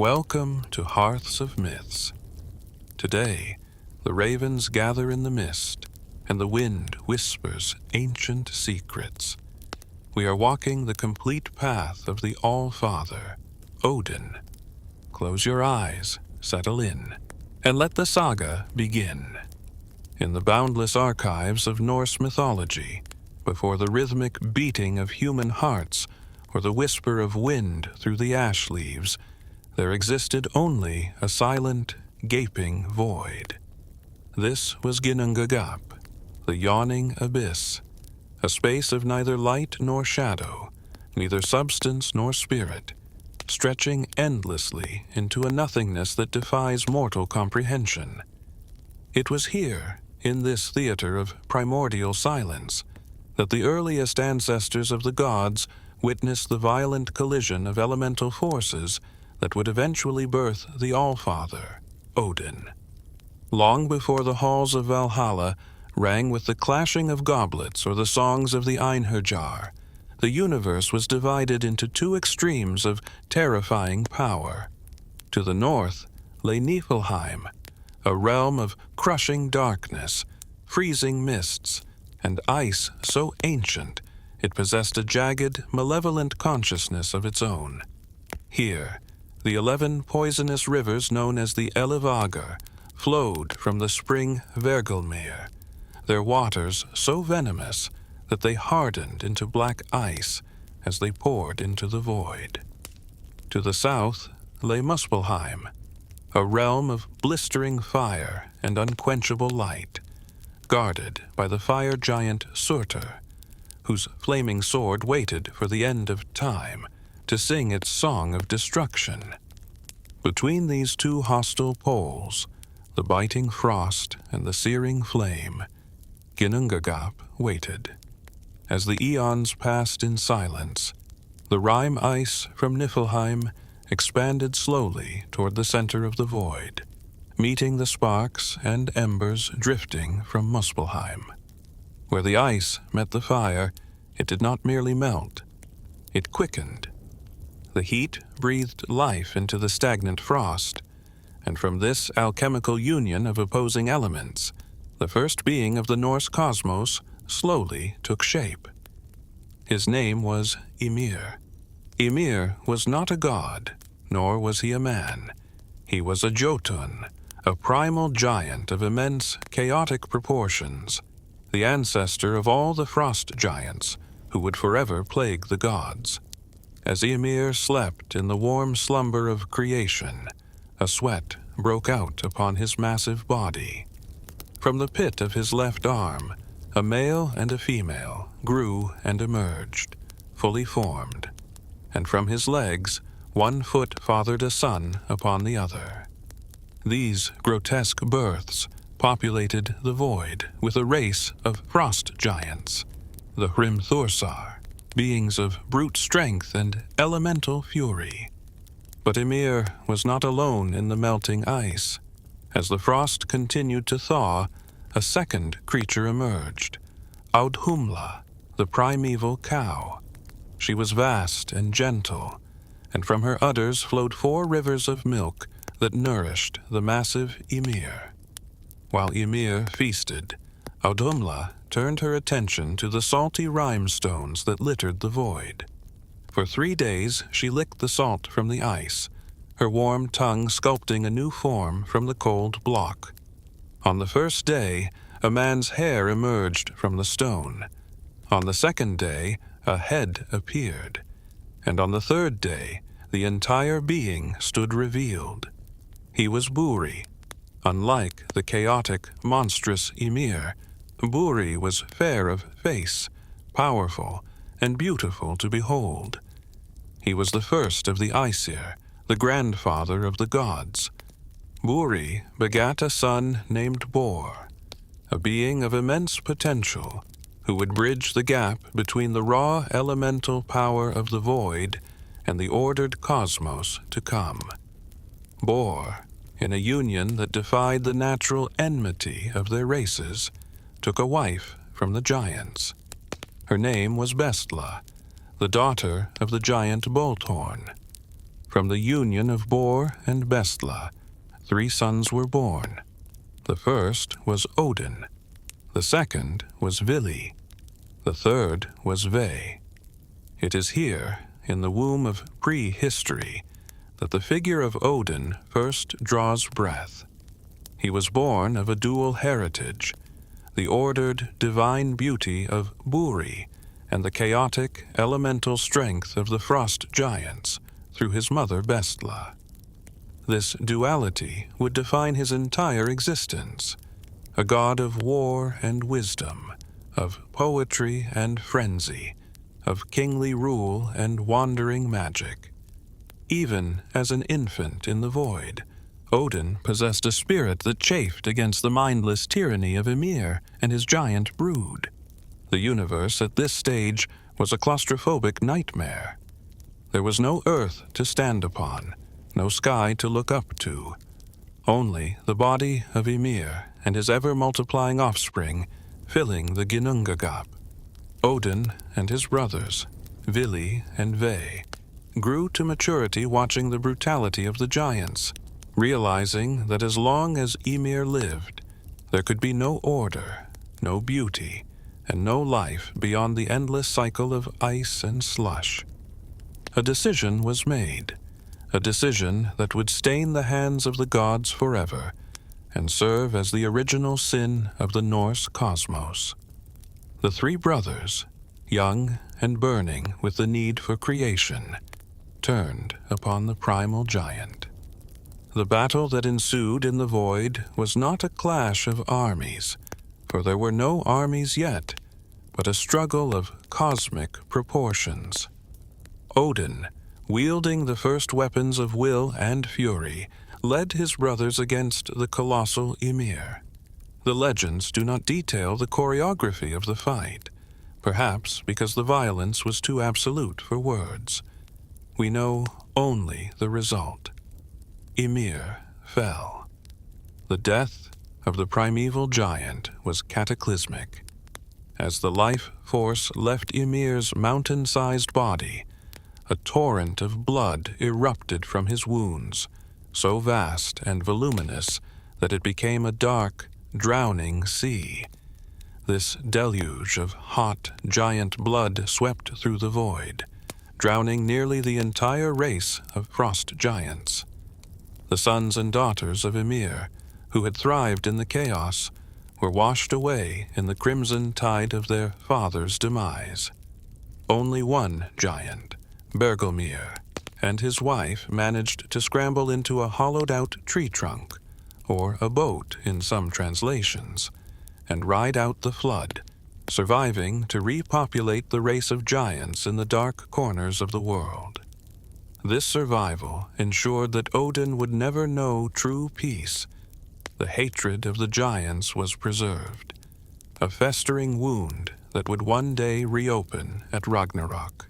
Welcome to Hearths of Myths. Today, the ravens gather in the mist, and the wind whispers ancient secrets. We are walking the complete path of the Allfather, Odin. Close your eyes, settle in, and let the saga begin. In the boundless archives of Norse mythology, before the rhythmic beating of human hearts or the whisper of wind through the ash leaves, there existed only a silent, gaping void. This was Ginnungagap, the yawning abyss, a space of neither light nor shadow, neither substance nor spirit, stretching endlessly into a nothingness that defies mortal comprehension. It was here, in this theater of primordial silence, that the earliest ancestors of the gods witnessed the violent collision of elemental forces that would eventually birth the Allfather, Odin. Long before the halls of Valhalla rang with the clashing of goblets or the songs of the Einherjar, the universe was divided into two extremes of terrifying power. To the north lay Niflheim, a realm of crushing darkness, freezing mists, and ice so ancient it possessed a jagged, malevolent consciousness of its own. Here, the 11 poisonous rivers known as the Elivagar flowed from the spring Hvergelmir, their waters so venomous that they hardened into black ice as they poured into the void. To the south lay Muspelheim, a realm of blistering fire and unquenchable light, guarded by the fire giant Surtur, whose flaming sword waited for the end of time to sing its song of destruction. Between these two hostile poles, the biting frost and the searing flame, Ginnungagap waited. As the eons passed in silence, the rime ice from Niflheim expanded slowly toward the center of the void, meeting the sparks and embers drifting from Muspelheim. Where the ice met the fire, it did not merely melt, it quickened. The heat breathed life into the stagnant frost, and from this alchemical union of opposing elements, the first being of the Norse cosmos slowly took shape. His name was Ymir. Ymir was not a god, nor was he a man. He was a Jotun, a primal giant of immense, chaotic proportions, the ancestor of all the frost giants who would forever plague the gods. As Ymir slept in the warm slumber of creation, a sweat broke out upon his massive body. From the pit of his left arm, a male and a female grew and emerged, fully formed, and from his legs, one foot fathered a son upon the other. These grotesque births populated the void with a race of frost giants, the Hrimthursar, beings of brute strength and elemental fury. But Ymir was not alone in the melting ice. As the frost continued to thaw, a second creature emerged, Audhumla, the primeval cow. She was vast and gentle, and from her udders flowed 4 rivers of milk that nourished the massive Ymir. While Ymir feasted, Audhumla turned her attention to the salty rhinestones that littered the void. For 3 days she licked the salt from the ice, her warm tongue sculpting a new form from the cold block. On the first day, a man's hair emerged from the stone. On the second day, a head appeared. And on the third day, the entire being stood revealed. He was Buri. Unlike the chaotic, monstrous Ymir, Buri was fair of face, powerful, and beautiful to behold. He was the first of the Aesir, the grandfather of the gods. Buri begat a son named Bor, a being of immense potential, who would bridge the gap between the raw elemental power of the void and the ordered cosmos to come. Bor, in a union that defied the natural enmity of their races, took a wife from the giants. Her name was Bestla, the daughter of the giant Bolthorn. From the union of Bor and Bestla, 3 sons were born. The first was Odin, the second was Vili, the third was Ve. It is here, in the womb of prehistory, that the figure of Odin first draws breath. He was born of a dual heritage, the ordered divine beauty of Buri and the chaotic elemental strength of the frost giants through his mother Bestla. This duality would define his entire existence, a god of war and wisdom, of poetry and frenzy, of kingly rule and wandering magic. Even as an infant in the void, Odin possessed a spirit that chafed against the mindless tyranny of Ymir and his giant brood. The universe at this stage was a claustrophobic nightmare. There was no earth to stand upon, no sky to look up to, only the body of Ymir and his ever-multiplying offspring filling the Ginnungagap. Odin and his brothers, Vili and Ve, grew to maturity watching the brutality of the giants, realizing that as long as Ymir lived, there could be no order, no beauty, and no life beyond the endless cycle of ice and slush. A decision was made, a decision that would stain the hands of the gods forever and serve as the original sin of the Norse cosmos. The 3 brothers, young and burning with the need for creation, turned upon the primal giant. The battle that ensued in the void was not a clash of armies, for there were no armies yet, but a struggle of cosmic proportions. Odin, wielding the first weapons of will and fury, led his brothers against the colossal Ymir. The legends do not detail the choreography of the fight, perhaps because the violence was too absolute for words. We know only the result. Ymir fell. The death of the primeval giant was cataclysmic. As the life force left Ymir's mountain-sized body, a torrent of blood erupted from his wounds, so vast and voluminous that it became a dark, drowning sea. This deluge of hot, giant blood swept through the void, drowning nearly the entire race of frost giants. The sons and daughters of Ymir, who had thrived in the chaos, were washed away in the crimson tide of their father's demise. Only one giant, Bergelmir, and his wife managed to scramble into a hollowed-out tree trunk, or a boat in some translations, and ride out the flood, surviving to repopulate the race of giants in the dark corners of the world. This survival ensured that Odin would never know true peace. The hatred of the giants was preserved, a festering wound that would one day reopen at Ragnarok.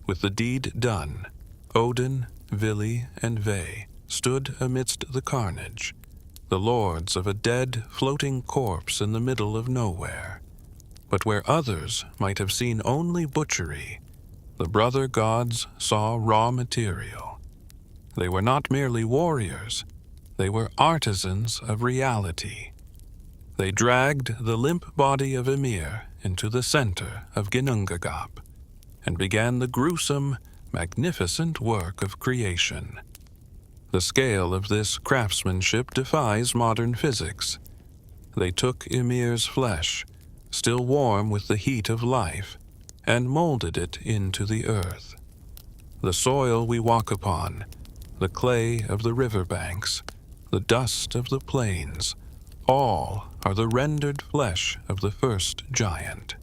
With the deed done, Odin, Vili, and Ve stood amidst the carnage, the lords of a dead, floating corpse in the middle of nowhere. But where others might have seen only butchery, the brother gods saw raw material. They were not merely warriors, they were artisans of reality. They dragged the limp body of Ymir into the center of Ginnungagap and began the gruesome, magnificent work of creation. The scale of this craftsmanship defies modern physics. They took Ymir's flesh, still warm with the heat of life, and molded it into the earth. The soil we walk upon, the clay of the riverbanks, the dust of the plains, all are the rendered flesh of the first giant.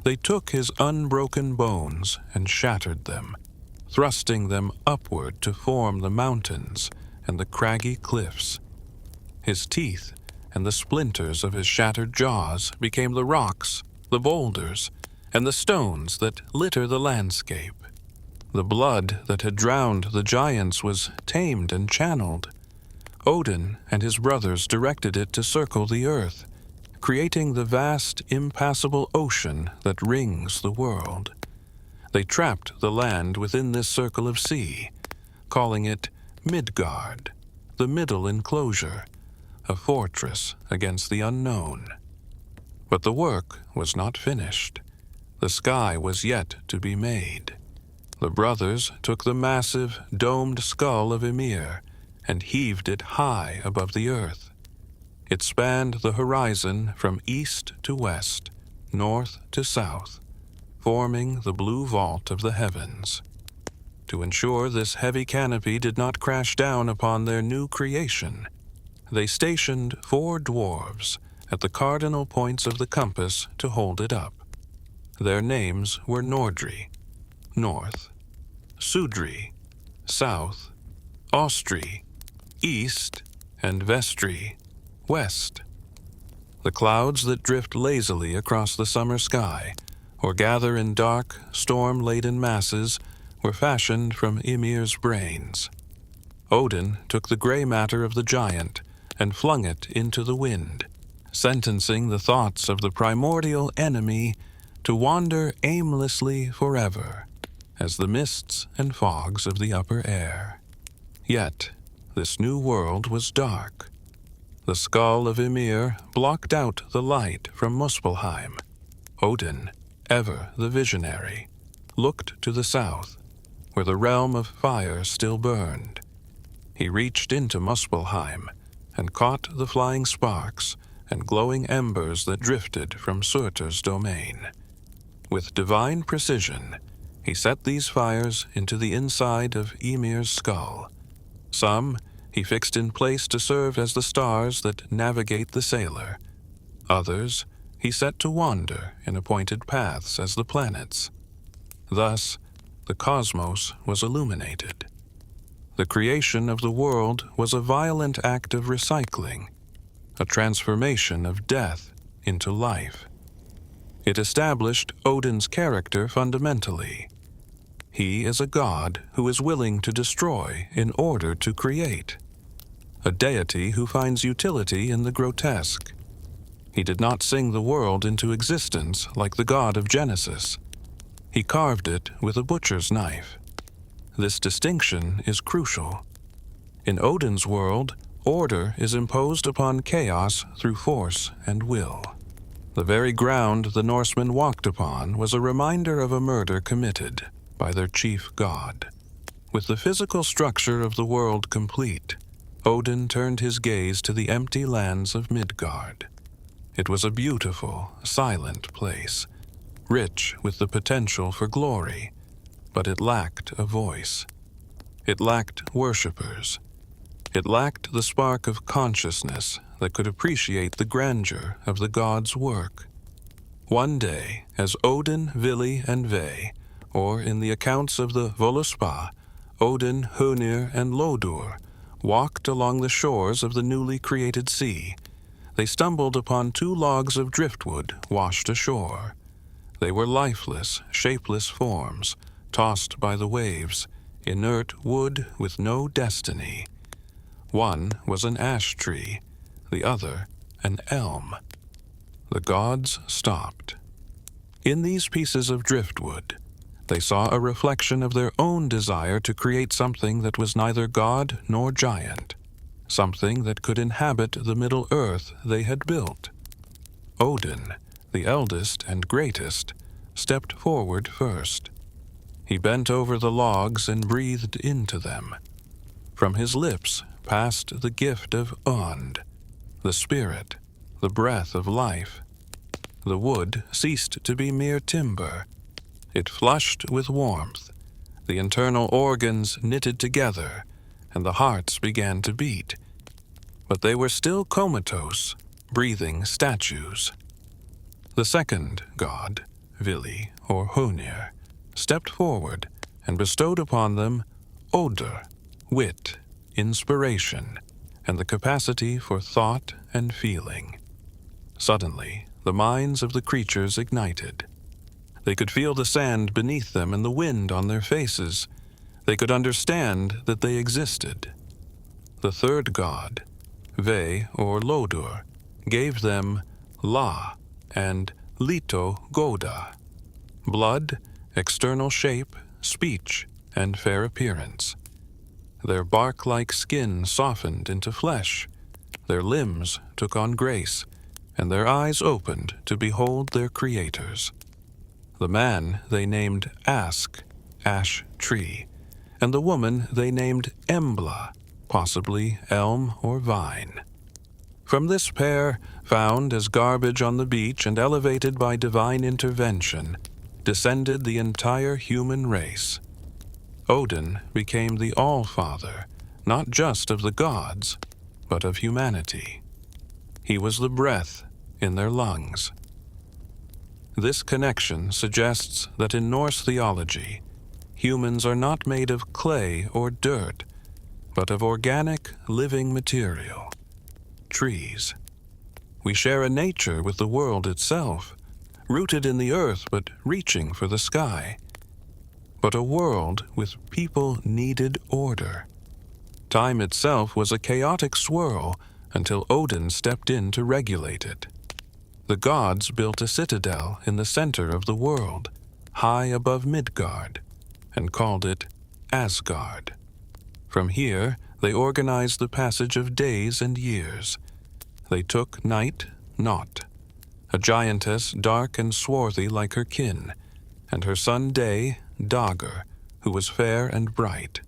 They took his unbroken bones and shattered them, thrusting them upward to form the mountains and the craggy cliffs. His teeth and the splinters of his shattered jaws became the rocks, the boulders, and the stones that litter the landscape. The blood that had drowned the giants was tamed and channeled. Odin and his brothers directed it to circle the earth, creating the vast, impassable ocean that rings the world. They trapped the land within this circle of sea, calling it Midgard, the middle enclosure, a fortress against the unknown. But the work was not finished. The sky was yet to be made. The brothers took the massive, domed skull of Ymir and heaved it high above the earth. It spanned the horizon from east to west, north to south, forming the blue vault of the heavens. To ensure this heavy canopy did not crash down upon their new creation, they stationed 4 dwarves at the cardinal points of the compass to hold it up. Their names were Nordri, north; Sudri, south; Austri, east; and Vestri, west. The clouds that drift lazily across the summer sky, or gather in dark, storm-laden masses, were fashioned from Ymir's brains. Odin took the gray matter of the giant and flung it into the wind, sentencing the thoughts of the primordial enemy to wander aimlessly forever, as the mists and fogs of the upper air. Yet, this new world was dark. The skull of Ymir blocked out the light from Muspelheim. Odin, ever the visionary, looked to the south, where the realm of fire still burned. He reached into Muspelheim and caught the flying sparks and glowing embers that drifted from Surtur's domain. With divine precision, he set these fires into the inside of Ymir's skull. Some he fixed in place to serve as the stars that navigate the sailor. Others he set to wander in appointed paths as the planets. Thus, the cosmos was illuminated. The creation of the world was a violent act of recycling, a transformation of death into life. It established Odin's character fundamentally. He is a god who is willing to destroy in order to create, a deity who finds utility in the grotesque. He did not sing the world into existence like the god of Genesis. He carved it with a butcher's knife. This distinction is crucial. In Odin's world, order is imposed upon chaos through force and will. The very ground the Norsemen walked upon was a reminder of a murder committed by their chief god. With the physical structure of the world complete, Odin turned his gaze to the empty lands of Midgard. It was a beautiful, silent place, rich with the potential for glory, but it lacked a voice. It lacked worshippers. It lacked the spark of consciousness that could appreciate the grandeur of the god's work. One day, as Odin, Vili, and Ve, or in the accounts of the Voluspa, Odin, Hönir, and Lodur, walked along the shores of the newly created sea, they stumbled upon 2 logs of driftwood washed ashore. They were lifeless, shapeless forms, tossed by the waves, inert wood with no destiny. One was an ash tree, the other an elm. The gods stopped. In these pieces of driftwood, they saw a reflection of their own desire to create something that was neither god nor giant, something that could inhabit the Middle Earth they had built. Odin, the eldest and greatest, stepped forward first. He bent over the logs and breathed into them. From his lips passed the gift of Und, the spirit, the breath of life. The wood ceased to be mere timber. It flushed with warmth. The internal organs knitted together, and the hearts began to beat. But they were still comatose, breathing statues. The second god, Vili or Hönir, stepped forward and bestowed upon them odor, wit, inspiration, and the capacity for thought and feeling. Suddenly, the minds of the creatures ignited. They could feel the sand beneath them and the wind on their faces. They could understand that they existed. The third god, Ve or Lodur, gave them La and Lito Goda, blood, external shape, speech, and fair appearance. Their bark-like skin softened into flesh, their limbs took on grace, and their eyes opened to behold their creators. The man they named Ask, ash tree, and the woman they named Embla, possibly elm or vine. From this pair, found as garbage on the beach and elevated by divine intervention, descended the entire human race. Odin became the Allfather, not just of the gods, but of humanity. He was the breath in their lungs. This connection suggests that in Norse theology, humans are not made of clay or dirt, but of organic, living material, trees. We share a nature with the world itself, rooted in the earth but reaching for the sky. But a world with people needed order. Time itself was a chaotic swirl until Odin stepped in to regulate it. The gods built a citadel in the center of the world, high above Midgard, and called it Asgard. From here, they organized the passage of days and years. They took Night, Naught, a giantess dark and swarthy like her kin, and her son Day, Dagr, who was fair and bright.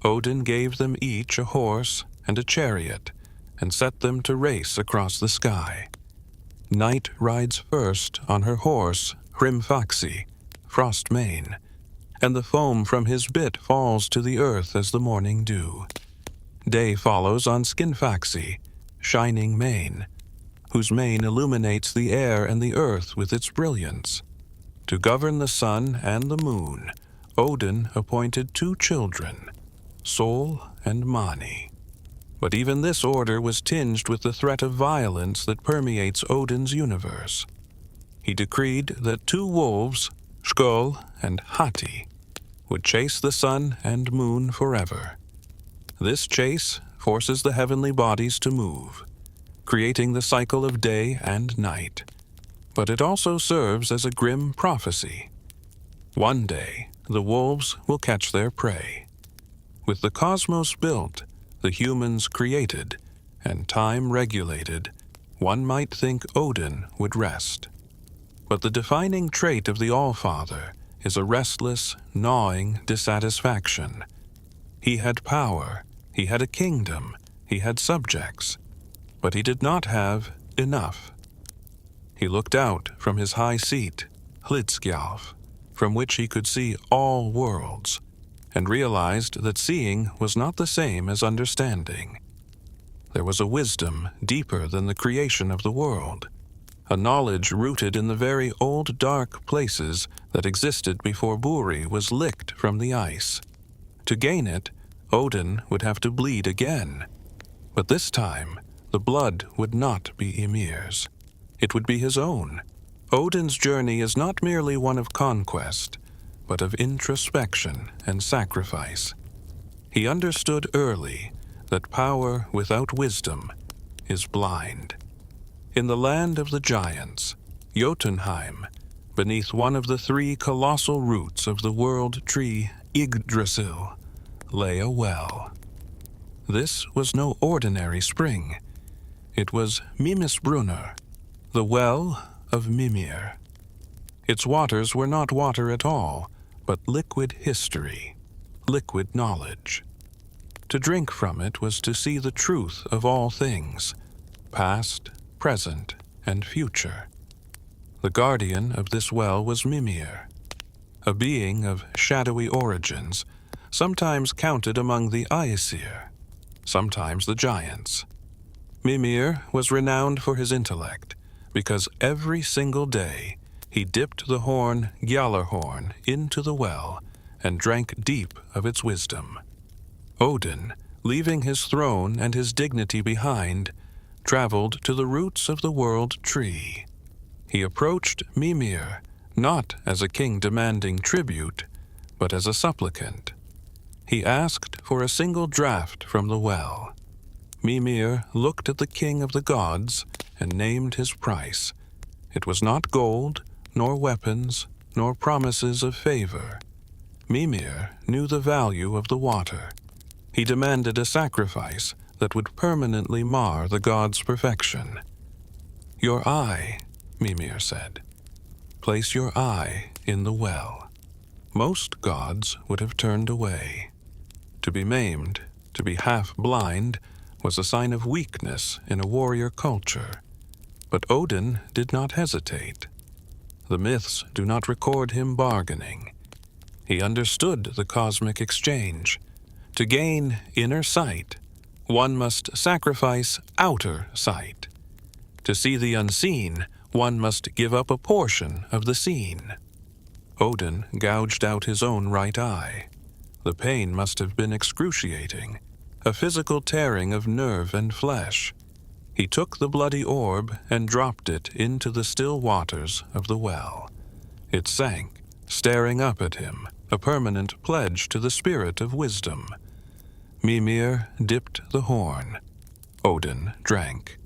Odin gave them each a horse and a chariot, and set them to race across the sky. Night rides first on her horse, Hrimfaxi, Frostmane, and the foam from his bit falls to the earth as the morning dew. Day follows on Skinfaxi, Shining Mane, whose mane illuminates the air and the earth with its brilliance. To govern the sun and the moon, Odin appointed 2 children, Sol and Mani. But even this order was tinged with the threat of violence that permeates Odin's universe. He decreed that 2 wolves, Skuld and Hati, would chase the sun and moon forever. This chase forces the heavenly bodies to move, creating the cycle of day and night. But it also serves as a grim prophecy. One day, the wolves will catch their prey. With the cosmos built, the humans created, and time regulated, one might think Odin would rest. But the defining trait of the Allfather is a restless, gnawing dissatisfaction. He had power, he had a kingdom, he had subjects, but he did not have enough. He looked out from his high seat, Hlidskjalf, from which he could see all worlds, and realized that seeing was not the same as understanding. There was a wisdom deeper than the creation of the world, a knowledge rooted in the very old dark places that existed before Buri was licked from the ice. To gain it, Odin would have to bleed again. But this time, the blood would not be Ymir's. It would be his own. Odin's journey is not merely one of conquest, but of introspection and sacrifice. He understood early that power without wisdom is blind. In the land of the giants, Jotunheim, beneath one of the 3 colossal roots of the world tree Yggdrasil, lay a well. This was no ordinary spring. It was Mimisbrunner, the well of Mimir. Its waters were not water at all, but liquid history, liquid knowledge. To drink from it was to see the truth of all things, past, present, and future. The guardian of this well was Mimir, a being of shadowy origins, sometimes counted among the Aesir, sometimes the giants. Mimir was renowned for his intellect, because every single day he dipped the horn Gjallarhorn into the well and drank deep of its wisdom. Odin, leaving his throne and his dignity behind, traveled to the roots of the world tree. He approached Mimir not as a king demanding tribute, but as a supplicant. He asked for a single draught from the well. Mimir looked at the king of the gods and named his price. It was not gold, nor weapons, nor promises of favor. Mimir knew the value of the water. He demanded a sacrifice that would permanently mar the god's perfection. "Your eye," Mimir said. "Place your eye in the well." Most gods would have turned away. To be maimed, to be half-blind, was a sign of weakness in a warrior culture. But Odin did not hesitate. The myths do not record him bargaining. He understood the cosmic exchange. To gain inner sight, one must sacrifice outer sight. To see the unseen, one must give up a portion of the seen. Odin gouged out his own right eye. The pain must have been excruciating, a physical tearing of nerve and flesh. He took the bloody orb and dropped it into the still waters of the well. It sank, staring up at him, a permanent pledge to the spirit of wisdom. Mimir dipped the horn. Odin drank.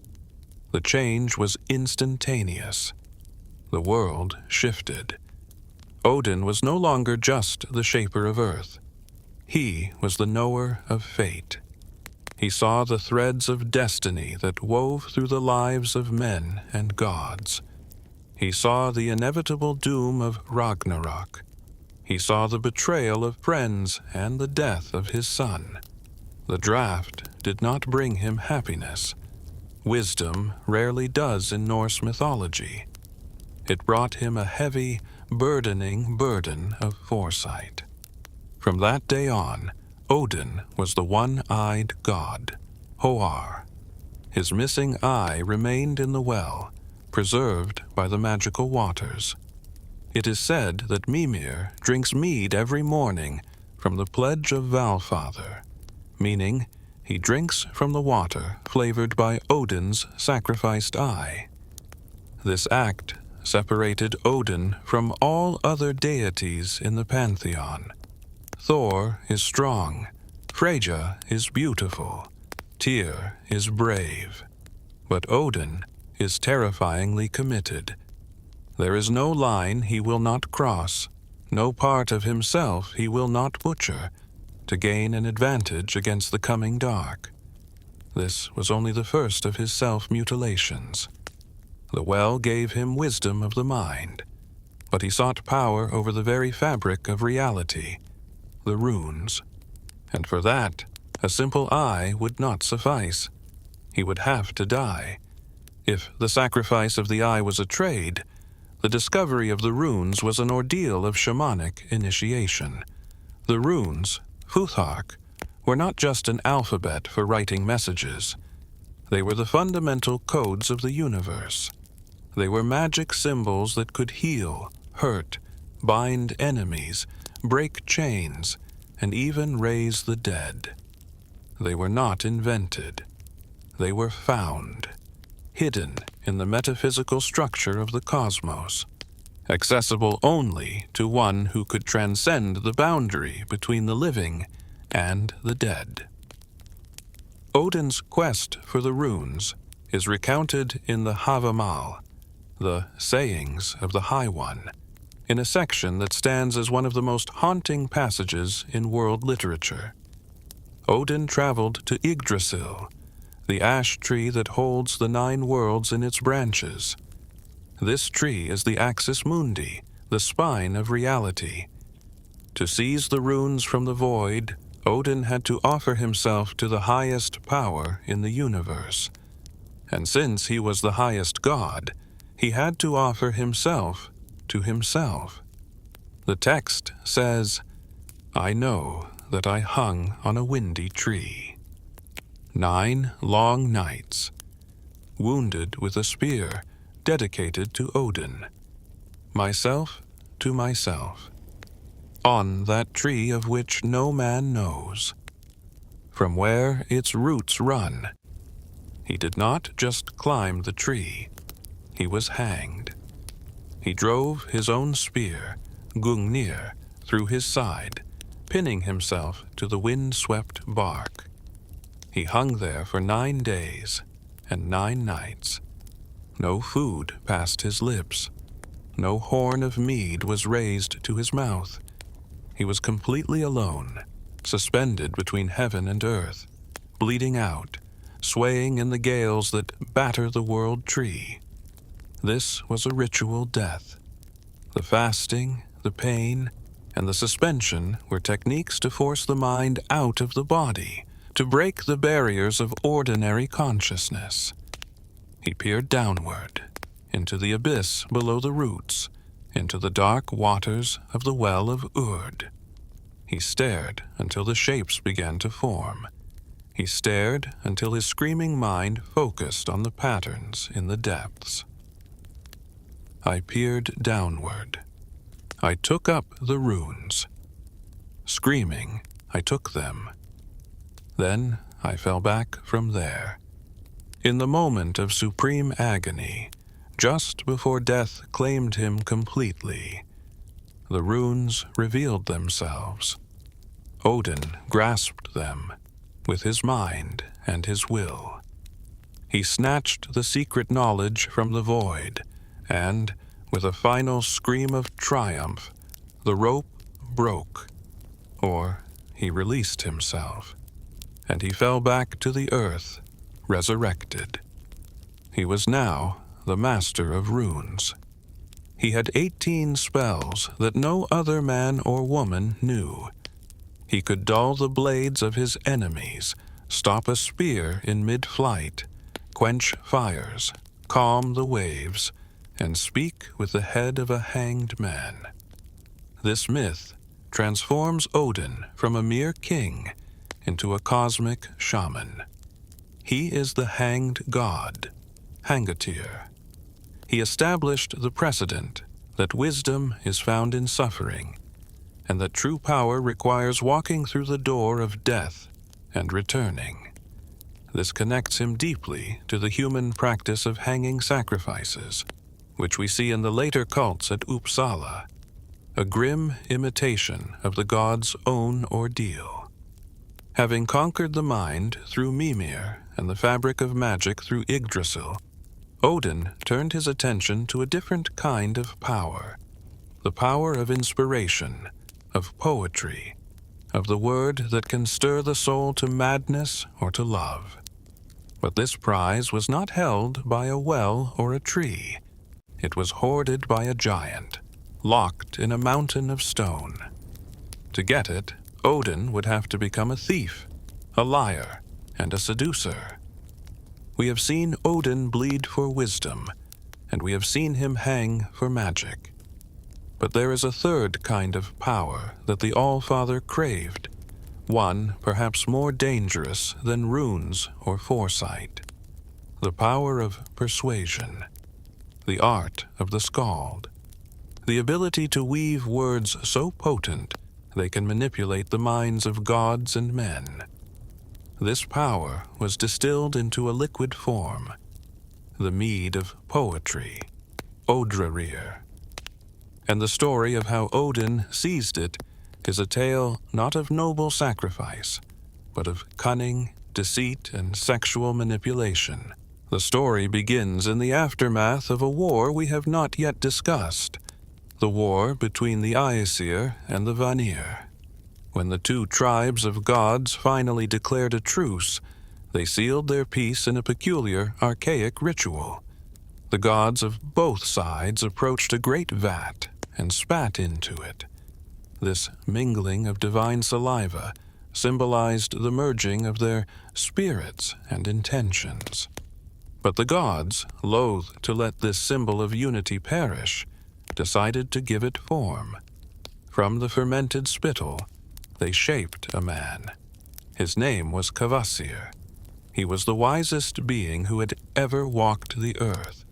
The change was instantaneous. The world shifted. Odin was no longer just the shaper of earth. He was the knower of fate. He saw the threads of destiny that wove through the lives of men and gods. He saw the inevitable doom of Ragnarok. He saw the betrayal of friends and the death of his son. The draft did not bring him happiness. Wisdom rarely does in Norse mythology. It brought him a heavy, burdening burden of foresight. From that day on, Odin was the one-eyed god, Hoar. His missing eye remained in the well, preserved by the magical waters. It is said that Mimir drinks mead every morning from the pledge of Allfather, meaning he drinks from the water flavored by Odin's sacrificed eye. This act separated Odin from all other deities in the pantheon. Thor is strong, Freyja is beautiful, Tyr is brave, but Odin is terrifyingly committed. There is no line he will not cross, no part of himself he will not butcher, to gain an advantage against the coming dark. This was only the first of his self-mutilations. The well gave him wisdom of the mind, but he sought power over the very fabric of reality, the runes, and for that, a simple eye would not suffice. He would have to die. If the sacrifice of the eye was a trade, the discovery of the runes was an ordeal of shamanic initiation. The runes, Futhark, were not just an alphabet for writing messages. They were the fundamental codes of the universe. They were magic symbols that could heal, hurt, bind enemies, break chains, and even raise the dead. They were not invented. They were found, hidden in the metaphysical structure of the cosmos, accessible only to one who could transcend the boundary between the living and the dead. Odin's quest for the runes is recounted in the Havamal, the Sayings of the High One, in a section that stands as one of the most haunting passages in world literature. Odin traveled to Yggdrasil, the ash tree that holds the 9 worlds in its branches. This tree is the axis mundi, the spine of reality. To seize the runes from the void, Odin had to offer himself to the highest power in the universe. And since he was the highest god, he had to offer himself to himself. The text says, "I know that I hung on a windy tree. 9 long nights, wounded with a spear dedicated to Odin, myself to myself, on that tree of which no man knows, from where its roots run." He did not just climb the tree, he was hanged. He drove his own spear, Gungnir, through his side, pinning himself to the wind-swept bark. He hung there for 9 days and 9 nights. No food passed his lips. No horn of mead was raised to his mouth. He was completely alone, suspended between heaven and earth, bleeding out, swaying in the gales that batter the world tree. This was a ritual death. The fasting, the pain, and the suspension were techniques to force the mind out of the body, to break the barriers of ordinary consciousness. He peered downward, into the abyss below the roots, into the dark waters of the well of Urd. He stared until the shapes began to form. He stared until his screaming mind focused on the patterns in the depths. I peered downward. I took up the runes. Screaming, I took them. Then I fell back from there. In the moment of supreme agony, just before death claimed him completely, the runes revealed themselves. Odin grasped them with his mind and his will. He snatched the secret knowledge from the void, and, with a final scream of triumph, the rope broke, or he released himself, and he fell back to the earth, resurrected. He was now the master of runes. He had 18 spells that no other man or woman knew. He could dull the blades of his enemies, stop a spear in mid-flight, quench fires, calm the waves, and speak with the head of a hanged man. This myth transforms Odin from a mere king into a cosmic shaman. He is the hanged god, Hangatyr. He established the precedent that wisdom is found in suffering, and that true power requires walking through the door of death and returning. This connects him deeply to the human practice of hanging sacrifices, which we see in the later cults at Uppsala, a grim imitation of the god's own ordeal. Having conquered the mind through Mimir and the fabric of magic through Yggdrasil, Odin turned his attention to a different kind of power, the power of inspiration, of poetry, of the word that can stir the soul to madness or to love. But this prize was not held by a well or a tree. It was hoarded by a giant, locked in a mountain of stone. To get it, Odin would have to become a thief, a liar, and a seducer. We have seen Odin bleed for wisdom, and we have seen him hang for magic. But there is a third kind of power that the Allfather craved, one perhaps more dangerous than runes or foresight, the power of persuasion, the art of the skald, the ability to weave words so potent they can manipulate the minds of gods and men. This power was distilled into a liquid form, the Mead of Poetry, Odrarir. And the story of how Odin seized it is a tale not of noble sacrifice, but of cunning, deceit, and sexual manipulation. The story begins in the aftermath of a war we have not yet discussed, the war between the Aesir and the Vanir. When the two tribes of gods finally declared a truce, they sealed their peace in a peculiar, archaic ritual. The gods of both sides approached a great vat and spat into it. This mingling of divine saliva symbolized the merging of their spirits and intentions. But the gods, loath to let this symbol of unity perish, decided to give it form. From the fermented spittle, they shaped a man. His name was Kvasir. He was the wisest being who had ever walked the earth.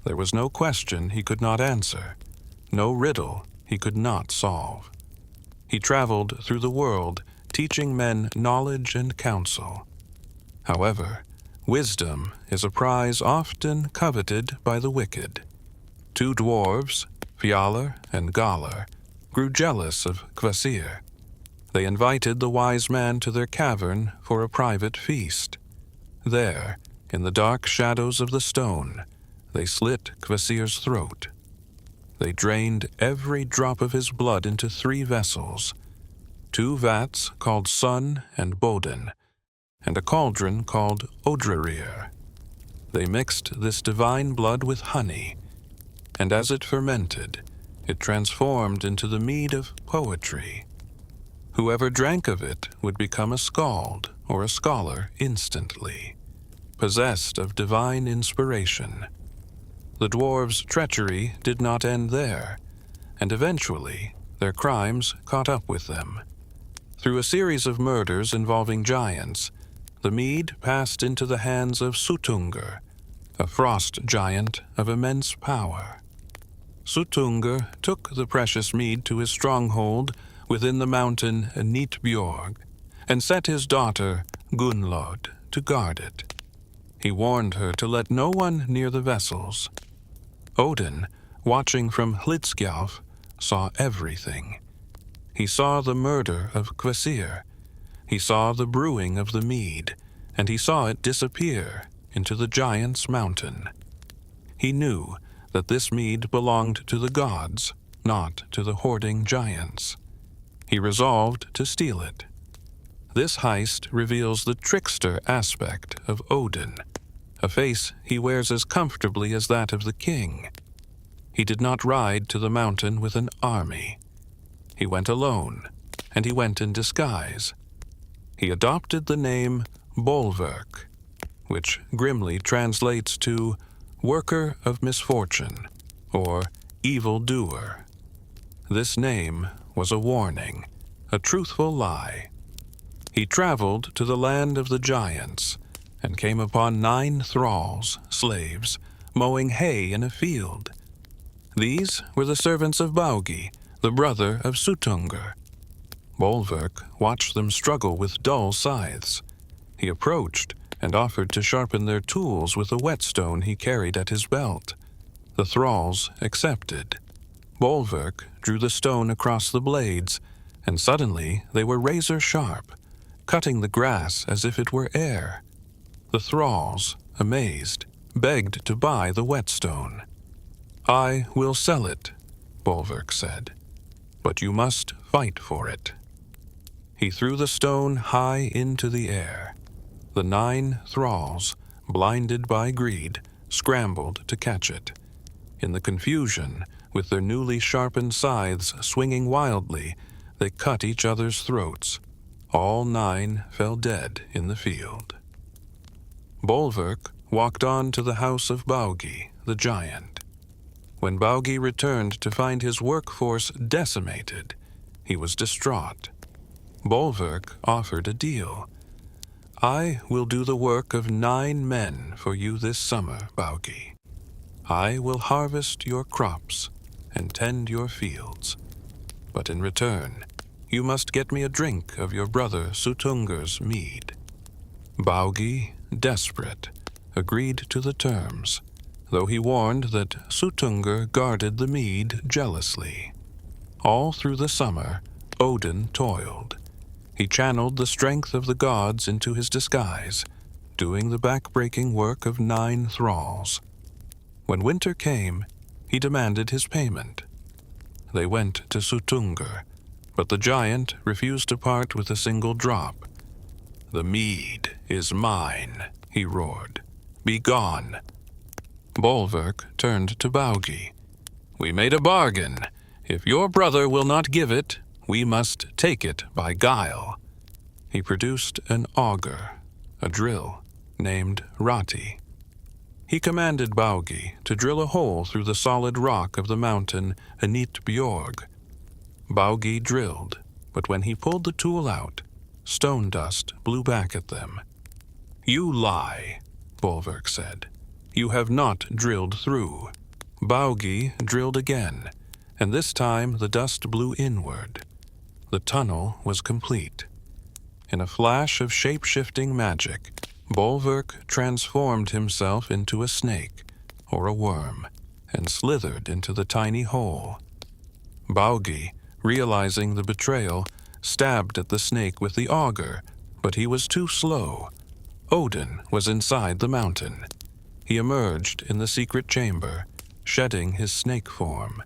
There was no question he could not answer, no riddle he could not solve. He traveled through the world, teaching men knowledge and counsel. However, wisdom is a prize often coveted by the wicked. Two dwarves, Fjalar and Galar, grew jealous of Kvasir. They invited the wise man to their cavern for a private feast. There, in the dark shadows of the stone, they slit Kvasir's throat. They drained every drop of his blood into 3 vessels. 2 vats called Sun and Bodin, and a cauldron called Odrerir. They mixed this divine blood with honey, and as it fermented, it transformed into the Mead of Poetry. Whoever drank of it would become a skald or a scholar instantly, possessed of divine inspiration. The dwarves' treachery did not end there, and eventually their crimes caught up with them. Through a series of murders involving giants, the mead passed into the hands of Suttungr, a frost giant of immense power. Suttungr took the precious mead to his stronghold within the mountain Nitbjorg, and set his daughter Gunnlod to guard it. He warned her to let no one near the vessels. Odin, watching from Hlidskjalf, saw everything. He saw the murder of Kvasir, he saw the brewing of the mead, and he saw it disappear into the giant's mountain. He knew that this mead belonged to the gods, not to the hoarding giants. He resolved to steal it. This heist reveals the trickster aspect of Odin, a face he wears as comfortably as that of the king. He did not ride to the mountain with an army. He went alone, and he went in disguise. He adopted the name Bolverk, which grimly translates to worker of misfortune, or evil-doer. This name was a warning, a truthful lie. He traveled to the land of the giants, and came upon 9 thralls, slaves, mowing hay in a field. These were the servants of Baugi, the brother of Suttungr. Bolverk watched them struggle with dull scythes. He approached and offered to sharpen their tools with a whetstone he carried at his belt. The thralls accepted. Bolverk drew the stone across the blades, and suddenly they were razor-sharp, cutting the grass as if it were air. The thralls, amazed, begged to buy the whetstone. "I will sell it," Bolverk said, "but you must fight for it." He threw the stone high into the air. The 9 thralls, blinded by greed, scrambled to catch it. In the confusion, with their newly sharpened scythes swinging wildly, they cut each other's throats. All 9 fell dead in the field. Bolverk walked on to the house of Baugi, the giant. When Baugi returned to find his workforce decimated, he was distraught. Bolverk offered a deal. "I will do the work of 9 men for you this summer, Baugi. I will harvest your crops and tend your fields. But in return, you must get me a drink of your brother Suttungr's mead." Baugi, desperate, agreed to the terms, though he warned that Suttungr guarded the mead jealously. All through the summer, Odin toiled. He channeled the strength of the gods into his disguise, doing the back-breaking work of 9 thralls. When winter came, he demanded his payment. They went to Suttungr, but the giant refused to part with a single drop. "The mead is mine," he roared. "Be gone." Bolverk turned to Baugi. "We made a bargain. If your brother will not give it, we must take it by guile." He produced an auger, a drill, named Rati. He commanded Baugi to drill a hole through the solid rock of the mountain Nitbjorg. Baugi drilled, but when he pulled the tool out, stone dust blew back at them. "You lie," Bolverk said. "You have not drilled through." Baugi drilled again, and this time the dust blew inward. The tunnel was complete. In a flash of shape-shifting magic, Bolverk transformed himself into a snake, or a worm, and slithered into the tiny hole. Baugi, realizing the betrayal, stabbed at the snake with the auger, but he was too slow. Odin was inside the mountain. He emerged in the secret chamber, shedding his snake form.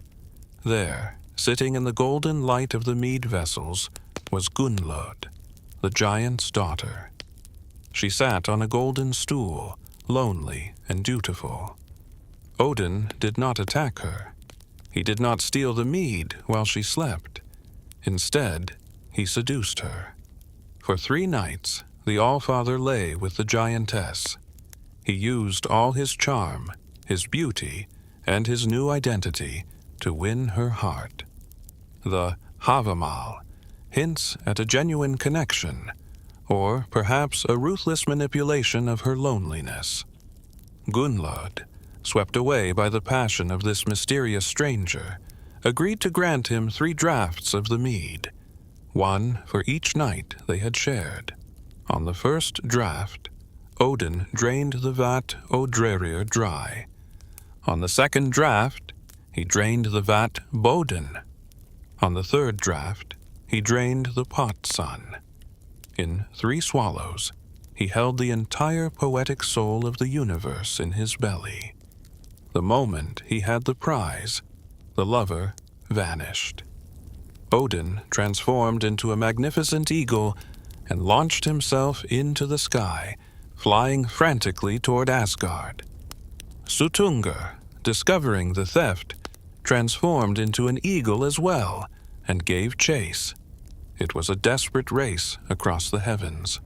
There, sitting in the golden light of the mead vessels, was Gunnlod, the giant's daughter. She sat on a golden stool, lonely and dutiful. Odin did not attack her. He did not steal the mead while she slept. Instead, he seduced her. For 3 nights, the Allfather lay with the giantess. He used all his charm, his beauty, and his new identity to win her heart. The Havamal hints at a genuine connection, or perhaps a ruthless manipulation of her loneliness. Gunnlod, swept away by the passion of this mysterious stranger, agreed to grant him 3 draughts of the mead, 1 for each night they had shared. On the first draught, Odin drained the vat Odrerir dry. On the second draught, he drained the vat Bodin. On the third draught, he drained the pot sun. In 3 swallows, he held the entire poetic soul of the universe in his belly. The moment he had the prize, the lover vanished. Odin transformed into a magnificent eagle and launched himself into the sky, flying frantically toward Asgard. Suttungr, discovering the theft, transformed into an eagle as well and gave chase. It was a desperate race across the heavens.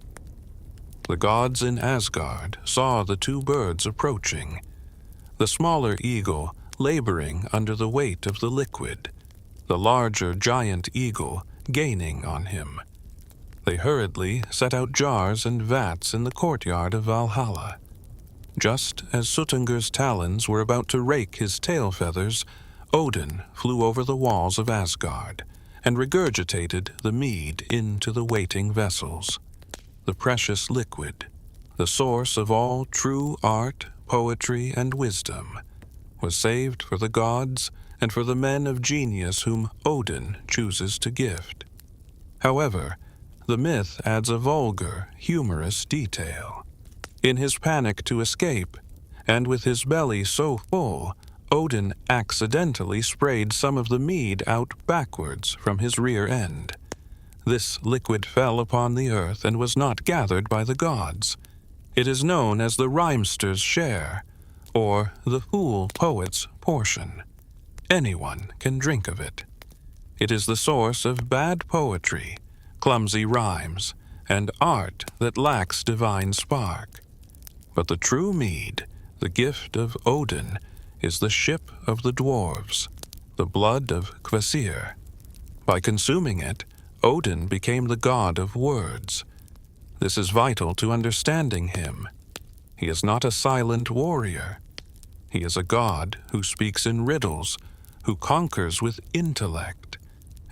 The gods in Asgard saw the 2 birds approaching, the smaller eagle laboring under the weight of the liquid, the larger giant eagle gaining on him. They hurriedly set out jars and vats in the courtyard of Valhalla. Just as Suttungr's talons were about to rake his tail feathers, Odin flew over the walls of Asgard and regurgitated the mead into the waiting vessels. The precious liquid, the source of all true art, poetry, and wisdom, was saved for the gods and for the men of genius whom Odin chooses to gift. However, the myth adds a vulgar, humorous detail. In his panic to escape, and with his belly so full, Odin accidentally sprayed some of the mead out backwards from his rear end. This liquid fell upon the earth and was not gathered by the gods. It is known as the rhymester's share, or the fool poet's portion. Anyone can drink of it. It is the source of bad poetry, clumsy rhymes, and art that lacks divine spark. But the true mead, the gift of Odin, is the ship of the dwarves, the blood of Kvasir. By consuming it, Odin became the god of words. This is vital to understanding him. He is not a silent warrior. He is a god who speaks in riddles, who conquers with intellect,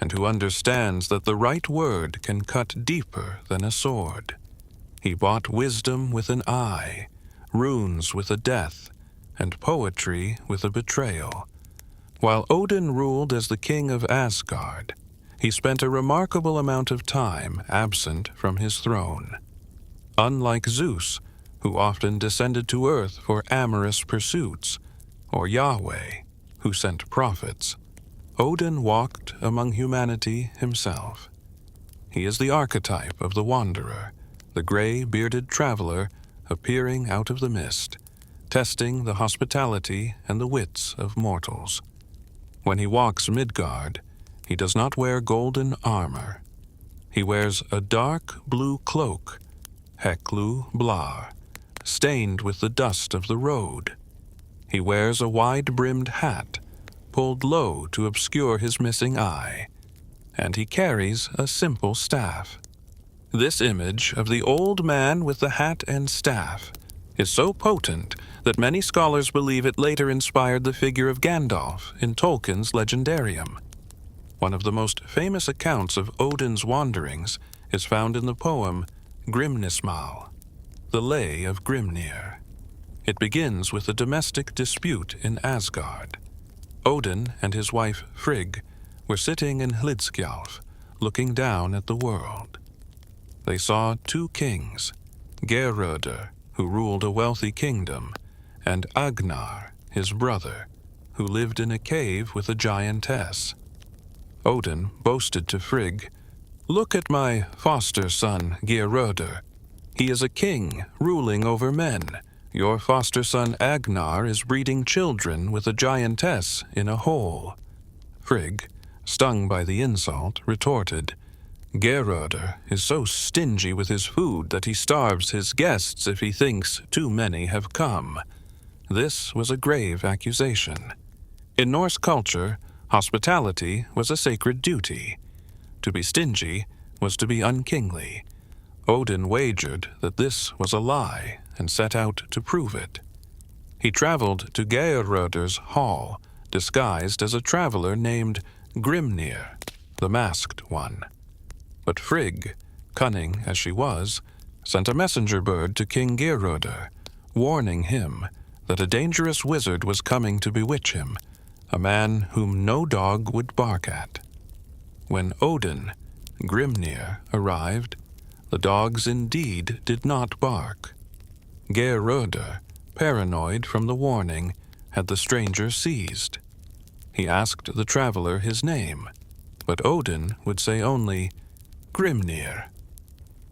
and who understands that the right word can cut deeper than a sword. He bought wisdom with an eye, runes with a death, and poetry with a betrayal. While Odin ruled as the king of Asgard, he spent a remarkable amount of time absent from his throne. Unlike Zeus, who often descended to earth for amorous pursuits, or Yahweh, who sent prophets, Odin walked among humanity himself. He is the archetype of the wanderer, the gray-bearded traveler appearing out of the mist, testing the hospitality and the wits of mortals. When he walks Midgard, he does not wear golden armor. He wears a dark blue cloak, Heklu Blar, stained with the dust of the road. He wears a wide-brimmed hat, pulled low to obscure his missing eye, and he carries a simple staff. This image of the old man with the hat and staff is so potent that many scholars believe it later inspired the figure of Gandalf in Tolkien's Legendarium. One of the most famous accounts of Odin's wanderings is found in the poem Grimnismal, the Lay of Grimnir. It begins with a domestic dispute in Asgard. Odin and his wife Frigg were sitting in Hlidskjalf, looking down at the world. They saw 2 kings, Geirröder, who ruled a wealthy kingdom, and Agnar, his brother, who lived in a cave with a giantess. Odin boasted to Frigg, "Look at my foster son, Geirröder. He is a king, ruling over men. Your foster son Agnar is breeding children with a giantess in a hole." Frigg, stung by the insult, retorted, "Geirröder is so stingy with his food that he starves his guests if he thinks too many have come." This was a grave accusation. In Norse culture, hospitality was a sacred duty. To be stingy was to be unkingly. Odin wagered that this was a lie and set out to prove it. He traveled to Geirröder's hall, disguised as a traveler named Grimnir, the masked one. But Frigg, cunning as she was, sent a messenger bird to King Geirröder, warning him that a dangerous wizard was coming to bewitch him, a man whom no dog would bark at. When Odin, Grimnir, arrived, the dogs indeed did not bark. Geirröder, paranoid from the warning, had the stranger seized. He asked the traveler his name, but Odin would say only, "Grimnir."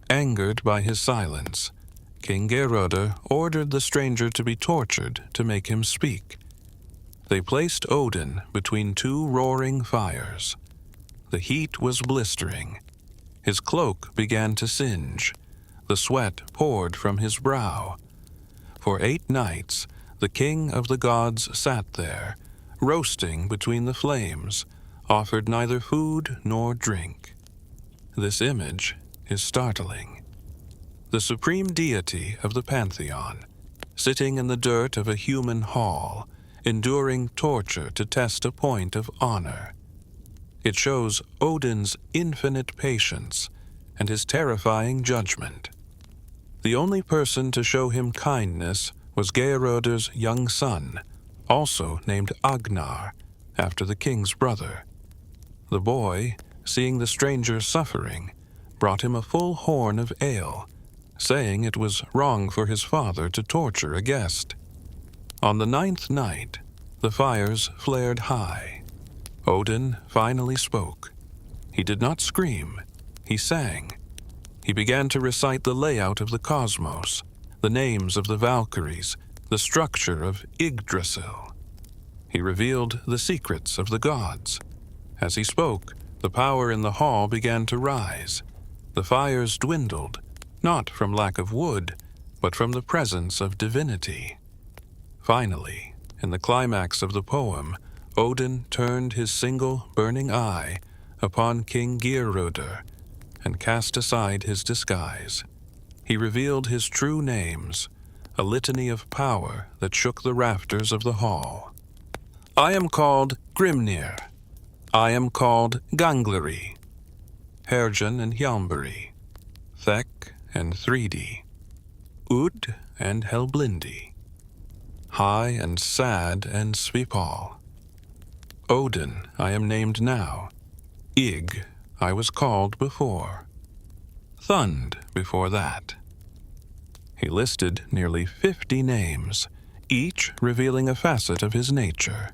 Angered by his silence, King Geirröder ordered the stranger to be tortured to make him speak. They placed Odin between two roaring fires. The heat was blistering. His cloak began to singe. The sweat poured from his brow. For 8 nights, the king of the gods sat there, roasting between the flames, offered neither food nor drink. This image is startling. The supreme deity of the pantheon, sitting in the dirt of a human hall, enduring torture to test a point of honor. It shows Odin's infinite patience and his terrifying judgment. The only person to show him kindness was Geirröder's young son, also named Agnar, after the king's brother. The boy, seeing the stranger suffering, brought him a full horn of ale, saying it was wrong for his father to torture a guest. On the 9th night, the fires flared high. Odin finally spoke. He did not scream. He sang. He began to recite the layout of the cosmos, the names of the Valkyries, the structure of Yggdrasil. He revealed the secrets of the gods. As he spoke, the power in the hall began to rise. The fires dwindled, not from lack of wood, but from the presence of divinity. Finally, in the climax of the poem, Odin turned his single burning eye upon King Geirröder and cast aside his disguise. He revealed his true names, a litany of power that shook the rafters of the hall. "I am called Grimnir. I am called Gangleri, Hergen and Hjálmari, Thek and Thridi, Ud and Helblindi, High and Sad and Svipal. Odin I am named now. Ygg I was called before. Thund before that." He listed nearly 50 names, each revealing a facet of his nature.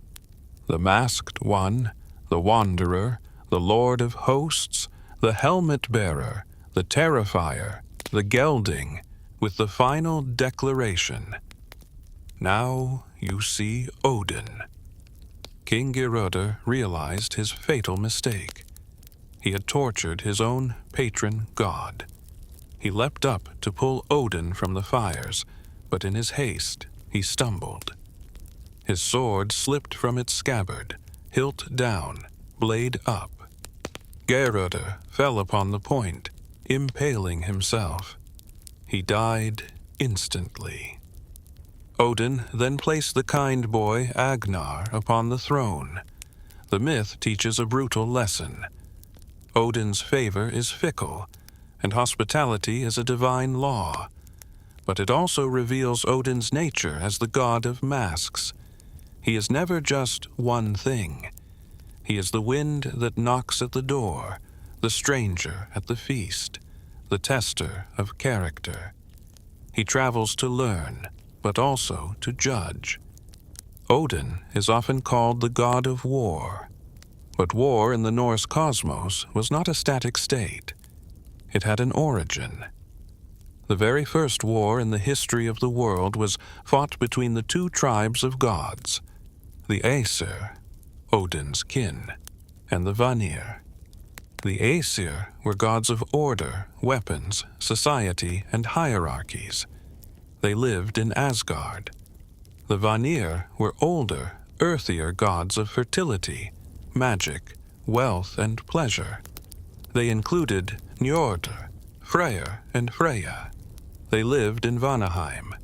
The Masked One, the Wanderer, the Lord of Hosts, the Helmet-Bearer, the Terrifier, the Gelding, with the final declaration, "Now you see Odin." King Geirröder realized his fatal mistake. He had tortured his own patron god. He leapt up to pull Odin from the fires, but in his haste he stumbled. His sword slipped from its scabbard, hilt down, blade up. Geirröder fell upon the point, impaling himself. He died instantly. Odin then placed the kind boy Agnar upon the throne. The myth teaches a brutal lesson. Odin's favor is fickle, and hospitality is a divine law. But it also reveals Odin's nature as the god of masks. He is never just one thing. He is the wind that knocks at the door, the stranger at the feast, the tester of character. He travels to learn, but also to judge. Odin is often called the god of war. But war in the Norse cosmos was not a static state. It had an origin. The very first war in the history of the world was fought between the two tribes of gods, the Aesir, Odin's kin, and the Vanir. The Aesir were gods of order, weapons, society, and hierarchies. They lived in Asgard. The Vanir were older, earthier gods of fertility, magic, wealth, and pleasure. They included Njordr, Freyr, and Freya. They lived in Vanaheim.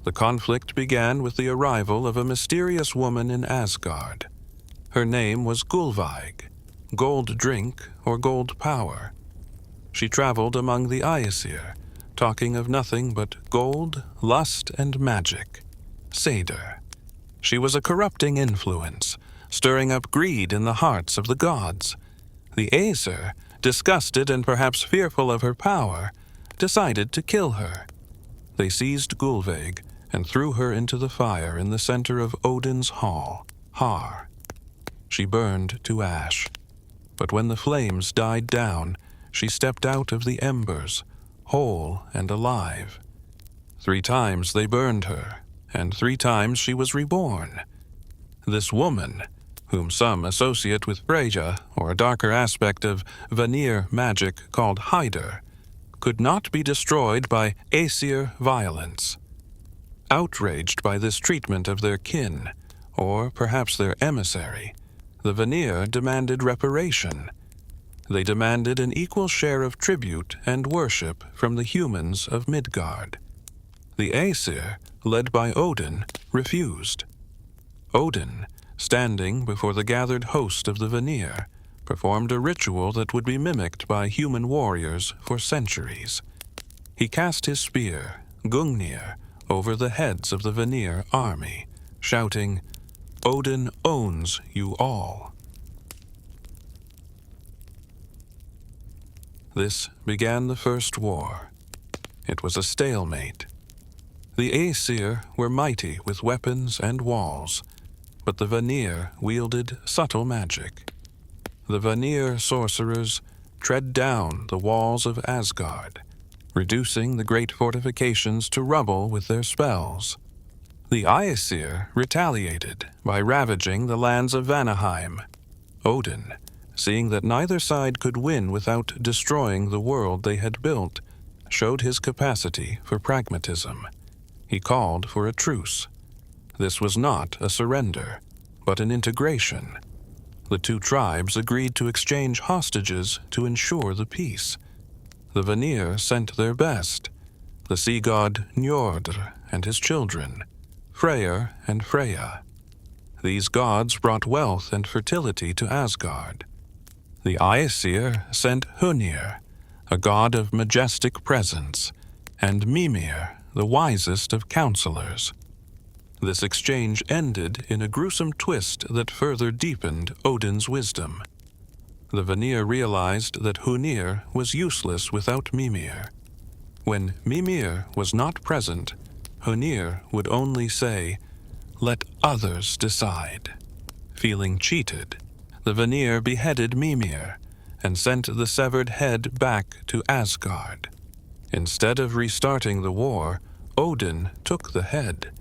The conflict began with the arrival of a mysterious woman in Asgard. Her name was Gullveig, gold drink or gold power. She traveled among the Aesir, talking of nothing but gold, lust, and magic. Seder. She was a corrupting influence, stirring up greed in the hearts of the gods. The Aesir, disgusted and perhaps fearful of her power, decided to kill her. They seized Gullveig and threw her into the fire in the center of Odin's hall, Har. She burned to ash. But when the flames died down, she stepped out of the embers, whole and alive. 3 times they burned her, and 3 times she was reborn. This woman, whom some associate with Freyja or a darker aspect of Vanir magic called Hyder, could not be destroyed by Aesir violence. Outraged by this treatment of their kin, or perhaps their emissary, the Vanir demanded reparation. They demanded an equal share of tribute and worship from the humans of Midgard. The Aesir, led by Odin, refused. Odin, standing before the gathered host of the Vanir, performed a ritual that would be mimicked by human warriors for centuries. He cast his spear, Gungnir, over the heads of the Vanir army, shouting, "Odin owns you all." This began the first war. It was a stalemate. The Aesir were mighty with weapons and walls, but the Vanir wielded subtle magic. The Vanir sorcerers tread down the walls of Asgard, reducing the great fortifications to rubble with their spells. The Aesir retaliated by ravaging the lands of Vanaheim. Odin, seeing that neither side could win without destroying the world they had built, showed his capacity for pragmatism. He called for a truce. This was not a surrender, but an integration. The 2 tribes agreed to exchange hostages to ensure the peace. The Vanir sent their best, the sea god Njordr and his children, Freyr and Freya. These gods brought wealth and fertility to Asgard. The Aesir sent Huginn, a god of majestic presence, and Mimir, the wisest of counselors. This exchange ended in a gruesome twist that further deepened Odin's wisdom. The Vanir realized that Huginn was useless without Mimir. When Mimir was not present, Huginn would only say, "Let others decide." Feeling cheated, the Vanir beheaded Mimir and sent the severed head back to Asgard. Instead of restarting the war, Odin took the head.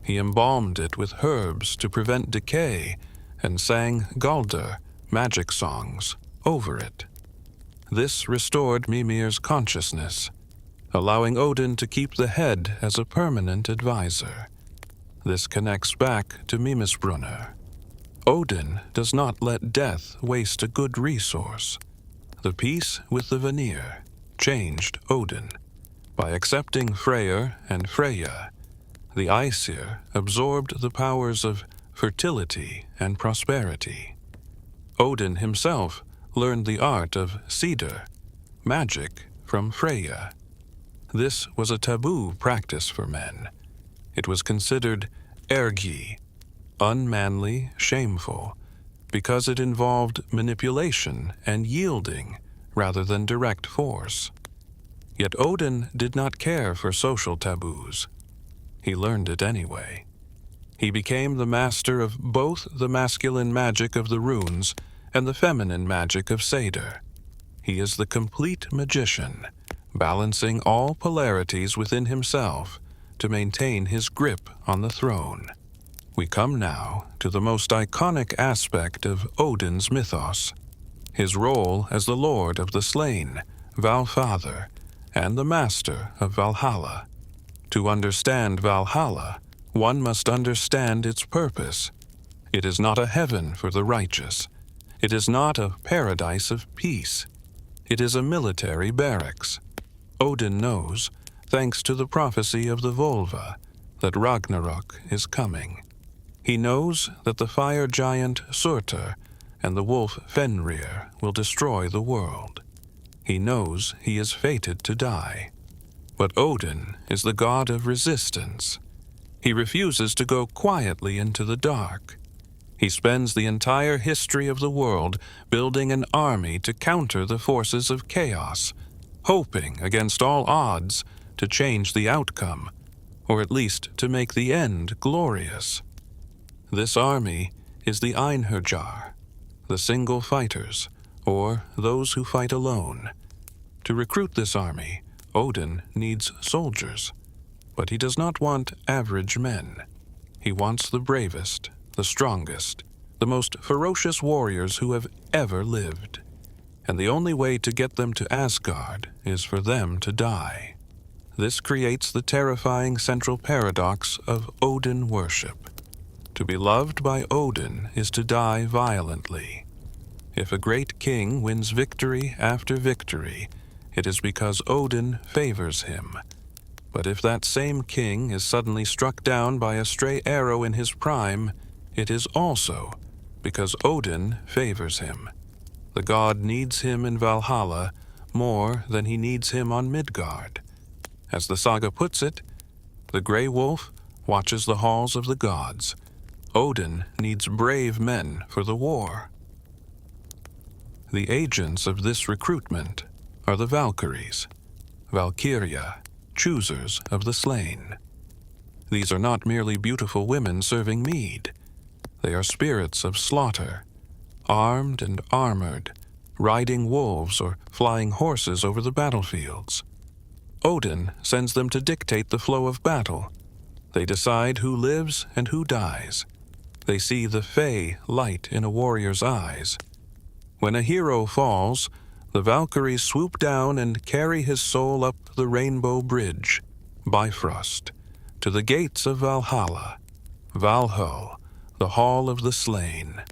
He embalmed it with herbs to prevent decay and sang Galdr, magic songs, over it. This restored Mimir's consciousness, allowing Odin to keep the head as a permanent advisor. This connects back to Mimisbrunner. Odin does not let death waste a good resource. The peace with the Vanir changed Odin. By accepting Freyr and Freya, the Aesir absorbed the powers of fertility and prosperity. Odin himself learned the art of Seder, magic, from Freya. This was a taboo practice for men. It was considered ergi, unmanly, shameful, because it involved manipulation and yielding rather than direct force. Yet Odin did not care for social taboos. He learned it anyway. He became the master of both the masculine magic of the runes and the feminine magic of Satyr. He is the complete magician, balancing all polarities within himself to maintain his grip on the throne. We come now to the most iconic aspect of Odin's mythos, his role as the Lord of the Slain, Allfather, and the Master of Valhalla. To understand Valhalla, one must understand its purpose. It is not a heaven for the righteous. It is not a paradise of peace. It is a military barracks. Odin knows, thanks to the prophecy of the Volva, that Ragnarok is coming. He knows that the fire giant Surtur and the wolf Fenrir will destroy the world. He knows he is fated to die. But Odin is the god of resistance. He refuses to go quietly into the dark. He spends the entire history of the world building an army to counter the forces of chaos, hoping against all odds to change the outcome, or at least to make the end glorious. This army is the Einherjar, the single fighters, or those who fight alone. To recruit this army, Odin needs soldiers, but he does not want average men. He wants the bravest, the strongest, the most ferocious warriors who have ever lived. And the only way to get them to Asgard is for them to die. This creates the terrifying central paradox of Odin worship. To be loved by Odin is to die violently. If a great king wins victory after victory, it is because Odin favors him. But if that same king is suddenly struck down by a stray arrow in his prime, it is also because Odin favors him. The god needs him in Valhalla more than he needs him on Midgard. As the saga puts it, the Grey Wolf watches the halls of the gods. Odin needs brave men for the war. The agents of this recruitment are the Valkyries, Valkyria, choosers of the slain. These are not merely beautiful women serving mead. They are spirits of slaughter, armed and armored, riding wolves or flying horses over the battlefields. Odin sends them to dictate the flow of battle. They decide who lives and who dies. They see the fey light in a warrior's eyes. When a hero falls, the Valkyries swoop down and carry his soul up the rainbow bridge, Bifrost, to the gates of Valhalla, Valhall, the Hall of the Slain.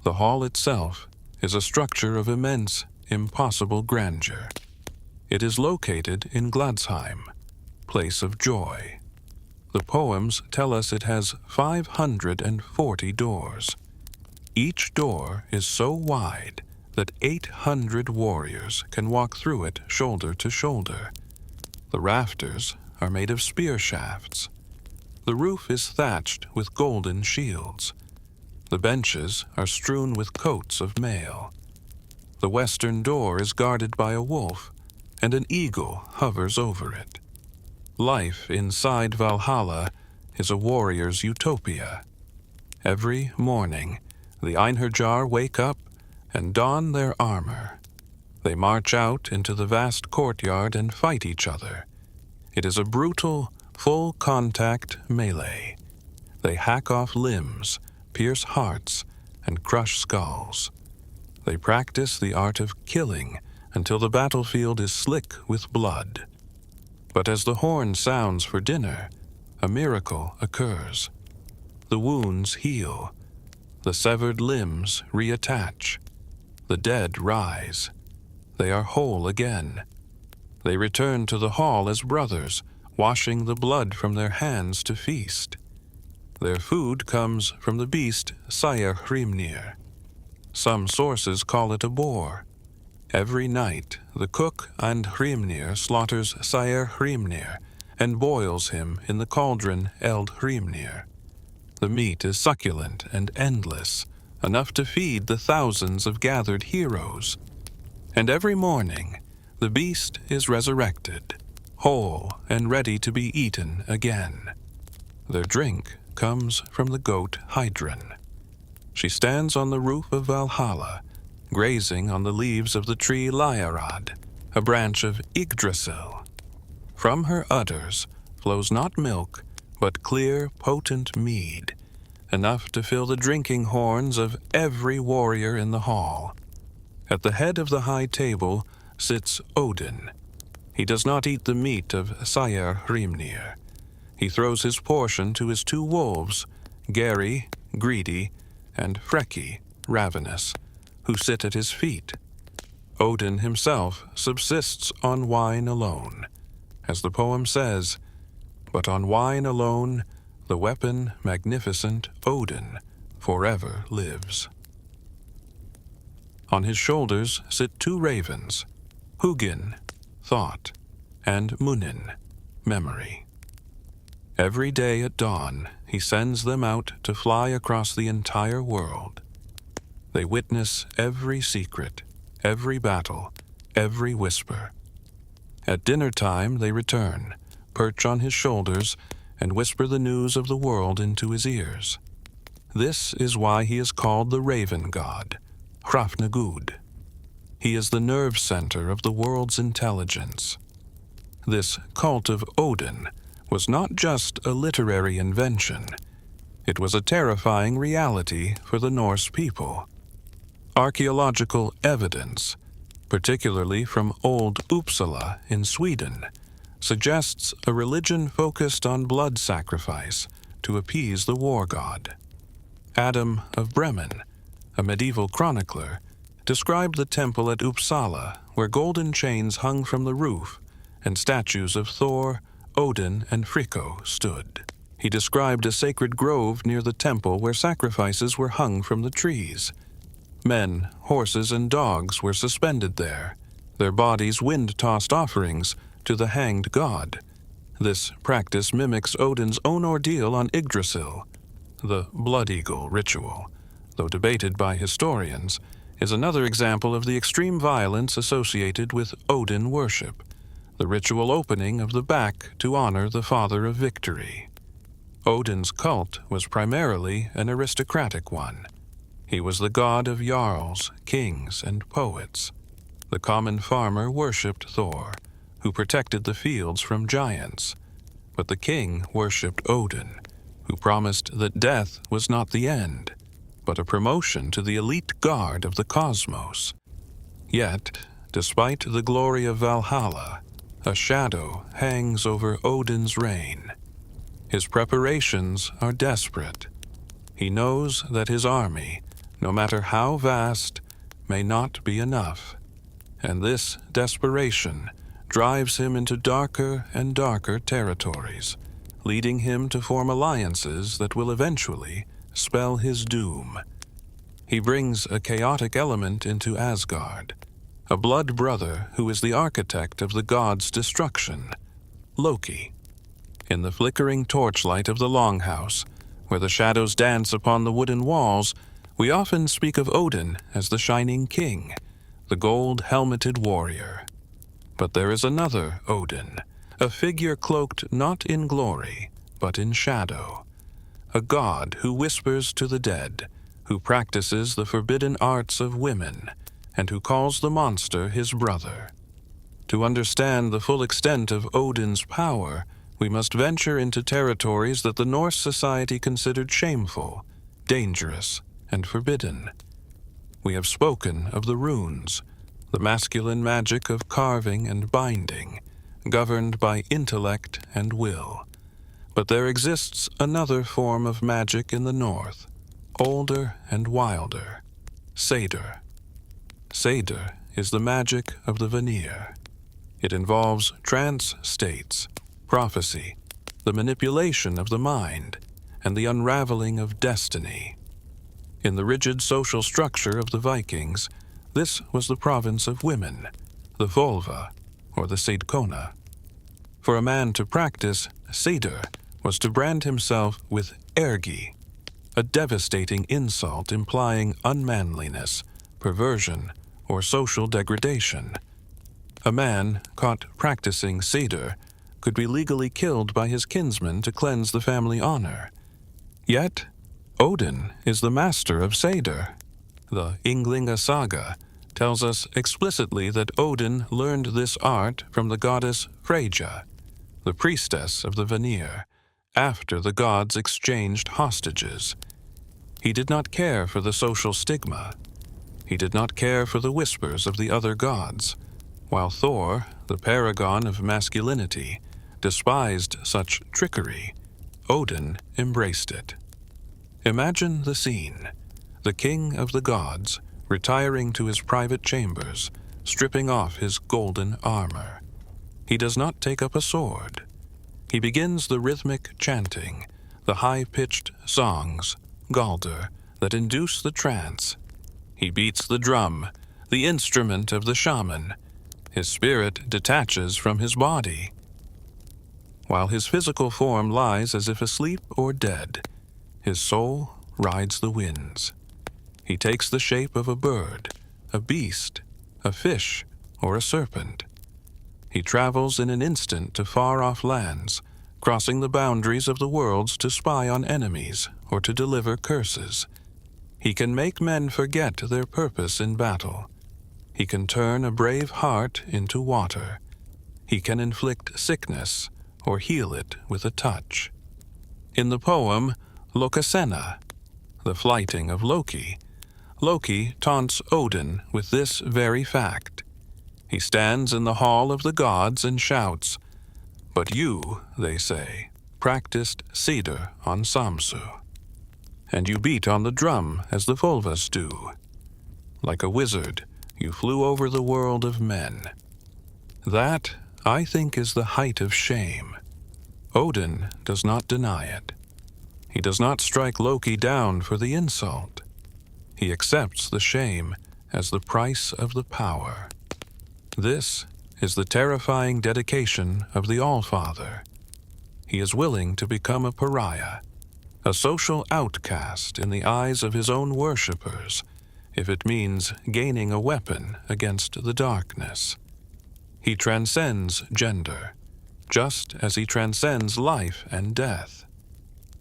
The hall itself is a structure of immense, impossible grandeur. It is located in Gladsheim, place of joy. The poems tell us it has 540 doors. Each door is so wide that 800 warriors can walk through it shoulder to shoulder. The rafters are made of spear shafts. The roof is thatched with golden shields. The benches are strewn with coats of mail. The western door is guarded by a wolf, and an eagle hovers over it. Life inside Valhalla is a warrior's utopia. Every morning, the Einherjar wake up and don their armor. They march out into the vast courtyard and fight each other. It is a brutal, full-contact melee. They hack off limbs, pierce hearts, and crush skulls. They practice the art of killing until the battlefield is slick with blood. But as the horn sounds for dinner, a miracle occurs. The wounds heal. The severed limbs reattach. The dead rise. They are whole again. They return to the hall as brothers, washing the blood from their hands to feast. Their food comes from the beast Grimnir. Some sources call it a boar. Every night, the cook and Grimnir slaughters Grimnir and boils him in the cauldron Grimnir. The meat is succulent and endless, enough to feed the thousands of gathered heroes. And every morning, the beast is resurrected, whole and ready to be eaten again. Their drink comes from the goat Hydrun. She stands on the roof of Valhalla, grazing on the leaves of the tree Lyarad, a branch of Yggdrasil. From her udders flows not milk, but clear, potent mead, enough to fill the drinking horns of every warrior in the hall. At the head of the high table sits Odin. He does not eat the meat of Sire Grimnir. He throws his portion to his two wolves, Geri, greedy, and Freki, ravenous, who sit at his feet. Odin himself subsists on wine alone. As the poem says, "But on wine alone, the weapon magnificent Odin forever lives." On his shoulders sit two ravens, Huginn, thought, and Muninn, memory. Every day at dawn, he sends them out to fly across the entire world. They witness every secret, every battle, every whisper. At dinner time they return, perch on his shoulders, and whisper the news of the world into his ears. This is why he is called the Raven God, Hrafnagud. He is the nerve center of the world's intelligence. This cult of Odin was not just a literary invention. It was a terrifying reality for the Norse people. Archaeological evidence, particularly from Old Uppsala in Sweden, suggests a religion focused on blood sacrifice to appease the war god. Adam of Bremen, a medieval chronicler, described the temple at Uppsala where golden chains hung from the roof and statues of Thor, Odin, and Frigga stood. He described a sacred grove near the temple where sacrifices were hung from the trees. Men, horses, and dogs were suspended there, their bodies wind-tossed offerings to the hanged god. This practice mimics Odin's own ordeal on Yggdrasil. The blood eagle ritual, though debated by historians, is another example of the extreme violence associated with Odin worship, the ritual opening of the back to honor the father of victory. Odin's cult was primarily an aristocratic one. He was the god of jarls, kings, and poets. The common farmer worshipped Thor, who protected the fields from giants. But the king worshipped Odin, who promised that death was not the end, but a promotion to the elite guard of the cosmos. Yet, despite the glory of Valhalla, a shadow hangs over Odin's reign. His preparations are desperate. He knows that his army, no matter how vast, may not be enough, and this desperation drives him into darker and darker territories, leading him to form alliances that will eventually spell his doom. He brings a chaotic element into Asgard, a blood brother who is the architect of the god's destruction, Loki. In the flickering torchlight of the longhouse, where the shadows dance upon the wooden walls, we often speak of Odin as the Shining King, the gold-helmeted warrior. But there is another Odin, a figure cloaked not in glory, but in shadow, a god who whispers to the dead, who practices the forbidden arts of women, and who calls the monster his brother. To understand the full extent of Odin's power, we must venture into territories that the Norse society considered shameful, dangerous, and forbidden. We have spoken of the runes, the masculine magic of carving and binding, governed by intellect and will. But there exists another form of magic in the north, older and wilder, Seidr. Seidr is the magic of the Vanir. It involves trance states, prophecy, the manipulation of the mind, and the unraveling of destiny. In the rigid social structure of the Vikings, this was the province of women, the Volva, or the Seidkona. For a man to practice Seidr was to brand himself with ergi, a devastating insult implying unmanliness, perversion, or social degradation. A man caught practicing Seidr could be legally killed by his kinsmen to cleanse the family honor. Yet, Odin is the master of Seder. The Ynglinga saga tells us explicitly that Odin learned this art from the goddess Freyja, the priestess of the Vanir, after the gods exchanged hostages. He did not care for the social stigma. He did not care for the whispers of the other gods, while Thor, the paragon of masculinity, despised such trickery. Odin embraced it. Imagine the scene: the king of the gods retiring to his private chambers, stripping off his golden armor. He does not take up a sword. He begins the rhythmic chanting, the high-pitched songs, Galdr, that induce the trance. He beats the drum, the instrument of the shaman. His spirit detaches from his body. While his physical form lies as if asleep or dead, his soul rides the winds. He takes the shape of a bird, a beast, a fish, or a serpent. He travels in an instant to far-off lands, crossing the boundaries of the worlds to spy on enemies or to deliver curses. He can make men forget their purpose in battle. He can turn a brave heart into water. He can inflict sickness or heal it with a touch. In the poem Lokasenna, the flighting of Loki, Loki taunts Odin with this very fact. He stands in the hall of the gods and shouts, "But you," they say, "practiced cedar on Samsu. And you beat on the drum as the Volvas do. Like a wizard, you flew over the world of men." That, I think, is the height of shame. Odin does not deny it. He does not strike Loki down for the insult. He accepts the shame as the price of the power. This is the terrifying dedication of the Allfather. He is willing to become a pariah, a social outcast in the eyes of his own worshippers, if it means gaining a weapon against the darkness. He transcends gender, just as he transcends life and death.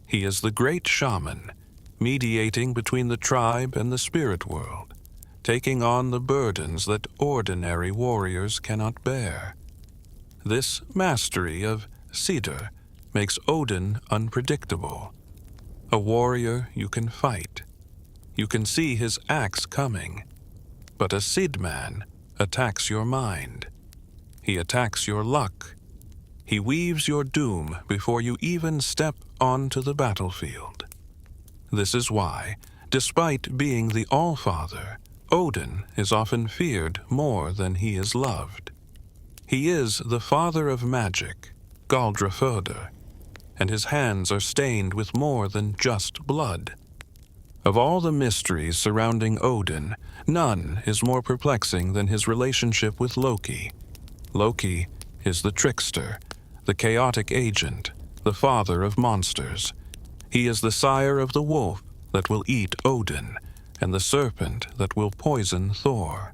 He is the great shaman, mediating between the tribe and the spirit world, taking on the burdens that ordinary warriors cannot bear. This mastery of cedar makes Odin unpredictable. A warrior you can fight. You can see his axe coming. But a Sidman attacks your mind. He attacks your luck. He weaves your doom before you even step onto the battlefield. This is why, despite being the Allfather, Odin is often feared more than he is loved. He is the father of magic, Galdraföder, and his hands are stained with more than just blood. Of all the mysteries surrounding Odin, none is more perplexing than his relationship with Loki. Loki is the trickster, the chaotic agent, the father of monsters. He is the sire of the wolf that will eat Odin, and the serpent that will poison Thor.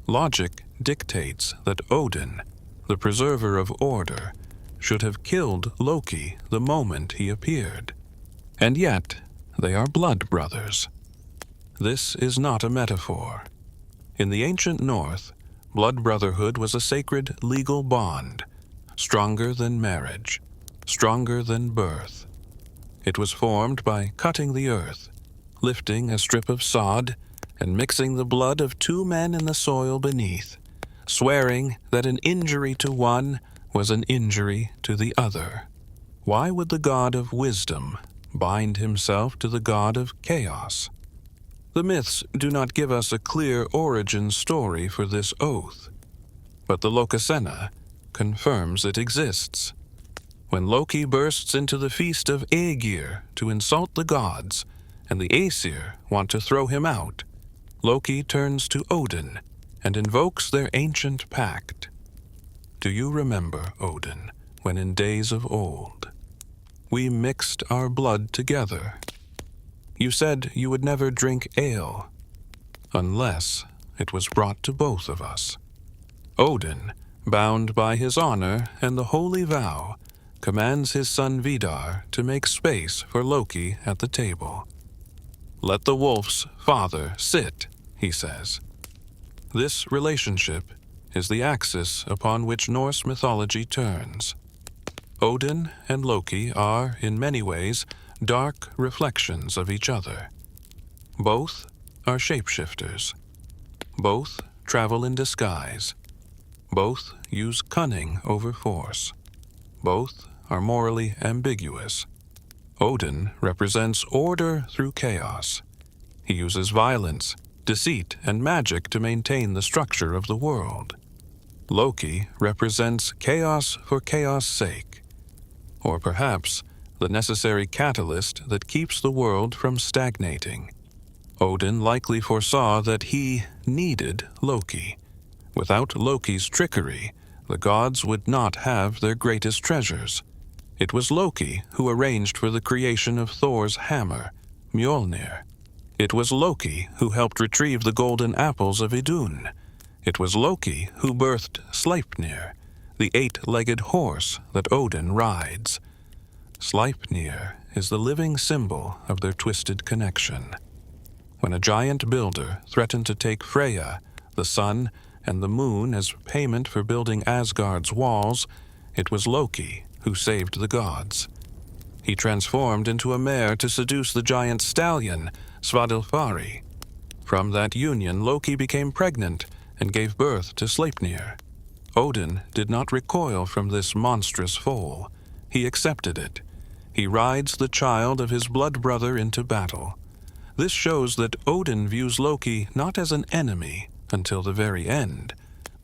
Logic dictates that Odin, the preserver of order, should have killed Loki the moment he appeared. And yet, they are blood brothers. This is not a metaphor. In the ancient North, blood brotherhood was a sacred legal bond, stronger than marriage, stronger than birth. It was formed by cutting the earth, lifting a strip of sod, and mixing the blood of two men in the soil beneath, swearing that an injury to one was an injury to the other. Why would the god of wisdom bind himself to the god of chaos? The myths do not give us a clear origin story for this oath, but the Lokasenna confirms it exists. When Loki bursts into the feast of Aegir to insult the gods, and the Aesir want to throw him out, Loki turns to Odin and invokes their ancient pact. Do you remember, Odin, when in days of old we mixed our blood together? You said you would never drink ale, unless it was brought to both of us. Odin, bound by his honor and the holy vow, commands his son Vidar to make space for Loki at the table. "Let the wolf's father sit," he says. This relationship is the axis upon which Norse mythology turns. Odin and Loki are, in many ways, dark reflections of each other. Both are shapeshifters. Both travel in disguise. Both use cunning over force. Both are morally ambiguous. Odin represents order through chaos. He uses violence, deceit, and magic to maintain the structure of the world. Loki represents chaos for chaos' sake, or perhaps the necessary catalyst that keeps the world from stagnating. Odin likely foresaw that he needed Loki. Without Loki's trickery, the gods would not have their greatest treasures. It was Loki who arranged for the creation of Thor's hammer, Mjolnir. It was Loki who helped retrieve the golden apples of Idun. It was Loki who birthed Sleipnir, the 8-legged horse that Odin rides. Sleipnir is the living symbol of their twisted connection. When a giant builder threatened to take Freya, the sun, and the moon as payment for building Asgard's walls, it was Loki who saved the gods. He transformed into a mare to seduce the giant stallion, Svadilfari. From that union, Loki became pregnant and gave birth to Sleipnir. Odin did not recoil from this monstrous foal. He accepted it. He rides the child of his blood brother into battle. This shows that Odin views Loki not as an enemy until the very end,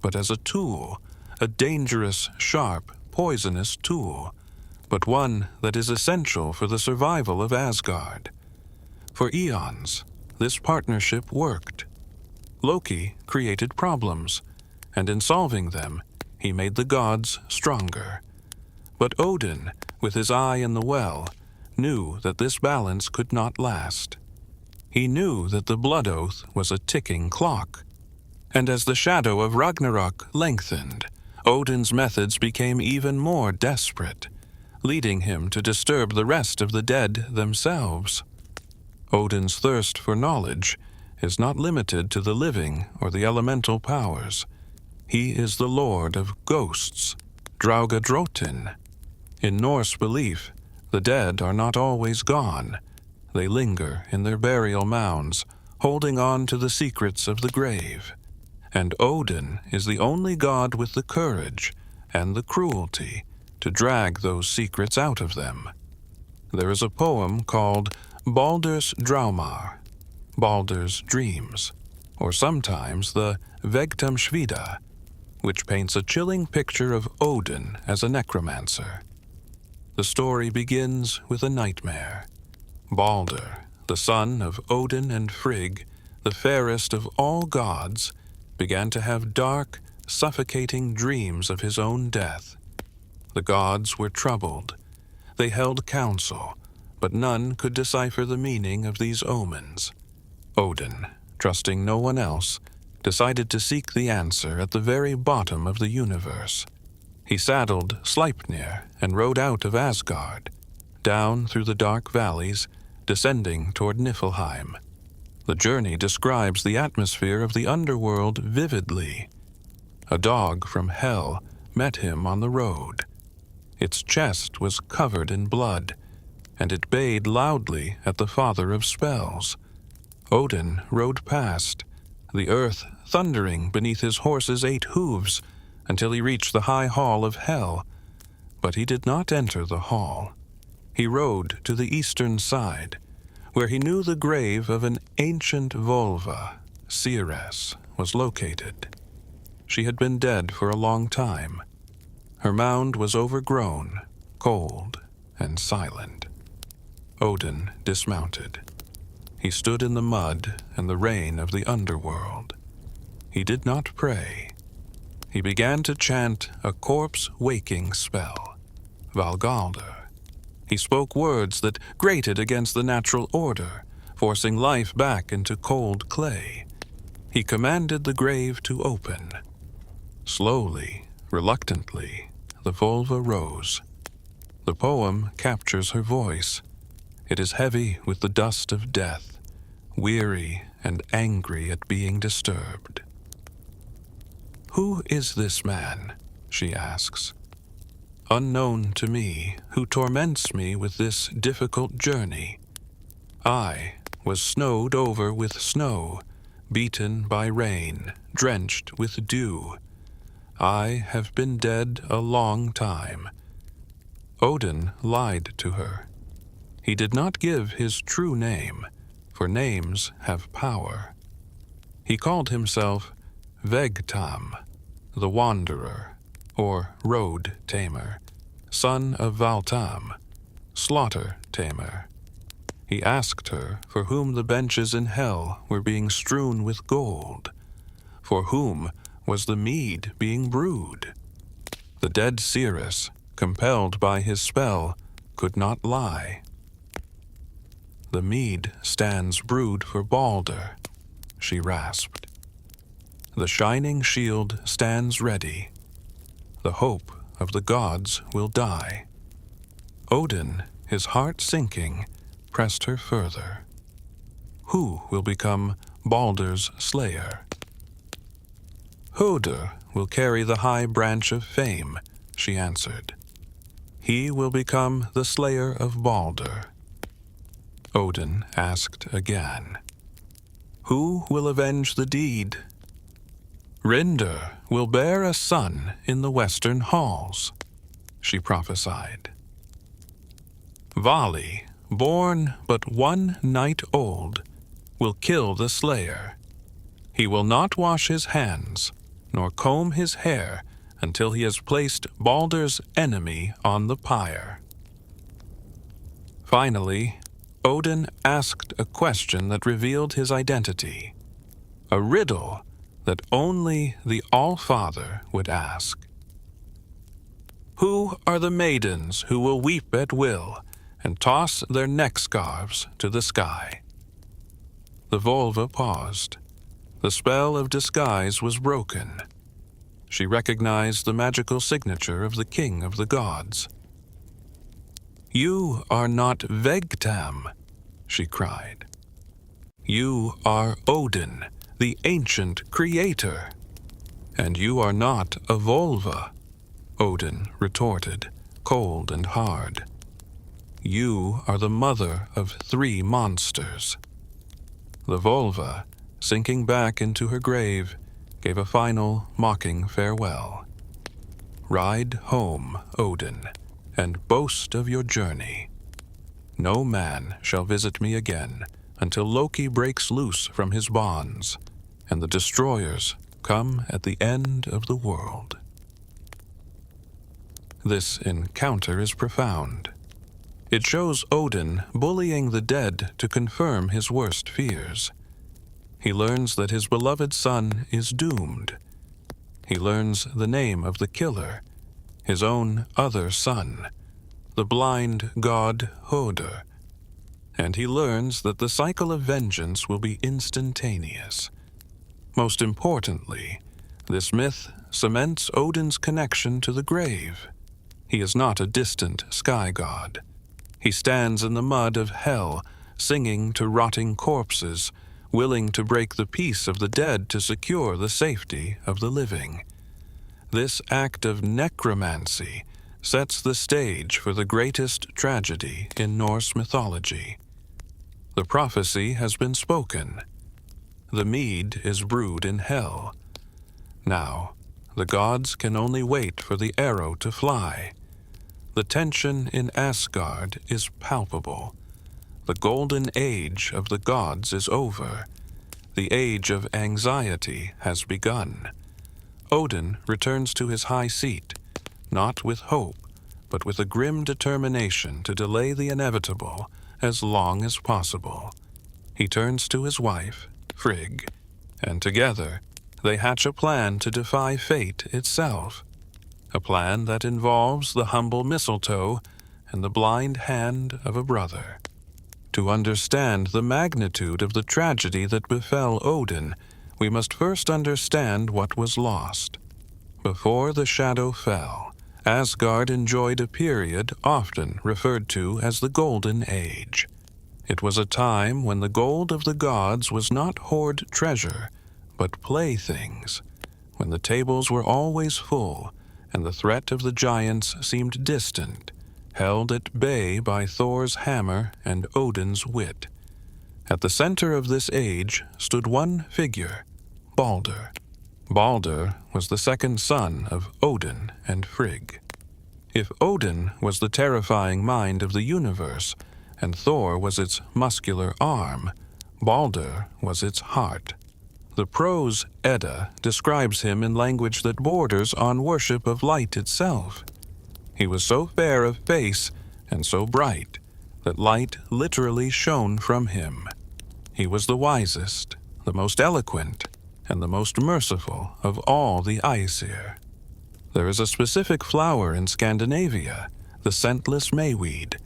but as a tool, a dangerous, sharp, poisonous tool, but one that is essential for the survival of Asgard. For eons, this partnership worked. Loki created problems, and in solving them, he made the gods stronger. But Odin, with his eye in the well, knew that this balance could not last. He knew that the blood oath was a ticking clock. And as the shadow of Ragnarok lengthened, Odin's methods became even more desperate, leading him to disturb the rest of the dead themselves. Odin's thirst for knowledge is not limited to the living or the elemental powers. He is the lord of ghosts, Draugadrotin. In Norse belief, the dead are not always gone. They linger in their burial mounds, holding on to the secrets of the grave. And Odin is the only god with the courage and the cruelty to drag those secrets out of them. There is a poem called Baldr's Draumar, Baldr's Dreams, or sometimes the Vegtamsvida, which paints a chilling picture of Odin as a necromancer. The story begins with a nightmare. Baldr, the son of Odin and Frigg, the fairest of all gods, began to have dark, suffocating dreams of his own death. The gods were troubled. They held council, but none could decipher the meaning of these omens. Odin, trusting no one else, decided to seek the answer at the very bottom of the universe. He saddled Sleipnir and rode out of Asgard, down through the dark valleys, descending toward Niflheim. The journey describes the atmosphere of the underworld vividly. A dog from hell met him on the road. Its chest was covered in blood, and it bayed loudly at the father of spells. Odin rode past, the earth thundering beneath his horse's 8 hooves, until he reached the high hall of hell. But he did not enter the hall. He rode to the eastern side, where he knew the grave of an ancient Volva, Ceres, was located. She had been dead for a long time. Her mound was overgrown, cold, and silent. Odin dismounted. He stood in the mud and the rain of the underworld. He did not pray. He began to chant a corpse-waking spell, Valgaldr. He spoke words that grated against the natural order, forcing life back into cold clay. He commanded the grave to open. Slowly, reluctantly, the Volva rose. The poem captures her voice. It is heavy with the dust of death. weary and angry at being disturbed. "Who is this man," she asks, "unknown to me, who torments me with this difficult journey? I was snowed over with snow, beaten by rain, drenched with dew. I have been dead a long time." Odin lied to her. He did not give his true name, for names have power. He called himself Vegtam, the Wanderer, or Road Tamer, son of Valtam, Slaughter Tamer. He asked her for whom the benches in hell were being strewn with gold, for whom was the mead being brewed. The dead seeress, compelled by his spell, could not lie. "The mead stands brewed for Baldr," she rasped. "The shining shield stands ready. The hope of the gods will die." Odin, his heart sinking, pressed her further. "Who will become Baldr's slayer?" "Hödr will carry the high branch of fame," she answered. "He will become the slayer of Baldr." Odin asked again, "Who will avenge the deed?" "Rindr will bear a son in the western halls," she prophesied. "Vali, born but 1 night old, will kill the slayer. He will not wash his hands, nor comb his hair until he has placed Baldr's enemy on the pyre." Finally, Odin asked a question that revealed his identity, a riddle that only the Allfather would ask. "Who are the maidens who will weep at will and toss their neck scarves to the sky?" The Volva paused. The spell of disguise was broken. She recognized the magical signature of the king of the gods. "You are not Vegtam," she cried. "You are Odin, the ancient creator." "And you are not a Volva," Odin retorted, cold and hard. "You are the mother of 3 monsters." The Volva, sinking back into her grave, gave a final, mocking farewell. "Ride home, Odin, and boast of your journey. No man shall visit me again until Loki breaks loose from his bonds, and the destroyers come at the end of the world." This encounter is profound. It shows Odin bullying the dead to confirm his worst fears. He learns that his beloved son is doomed. He learns the name of the killer, his own other son, the blind god Hödr. And he learns that the cycle of vengeance will be instantaneous. Most importantly, this myth cements Odin's connection to the grave. He is not a distant sky god. He stands in the mud of hell, singing to rotting corpses, willing to break the peace of the dead to secure the safety of the living. This act of necromancy sets the stage for the greatest tragedy in Norse mythology. The prophecy has been spoken. The mead is brewed in hell. Now, the gods can only wait for the arrow to fly. The tension in Asgard is palpable. The golden age of the gods is over. The age of anxiety has begun. Odin returns to his high seat, not with hope, but with a grim determination to delay the inevitable as long as possible. He turns to his wife, Frigg, and together they hatch a plan to defy fate itself. A plan that involves the humble mistletoe and the blind hand of a brother. To understand the magnitude of the tragedy that befell Odin, we must first understand what was lost. Before the shadow fell, Asgard enjoyed a period often referred to as the Golden Age. It was a time when the gold of the gods was not hoard treasure, but playthings, when the tables were always full, and the threat of the giants seemed distant, held at bay by Thor's hammer and Odin's wit. At the center of this age stood one figure, Baldr. Baldr was the second son of Odin and Frigg. If Odin was the terrifying mind of the universe, and Thor was its muscular arm, Baldr was its heart. The Prose Edda describes him in language that borders on worship of light itself. He was so fair of face and so bright that light literally shone from him. He was the wisest, the most eloquent, and the most merciful of all the Aesir. There is a specific flower in Scandinavia, the scentless mayweed,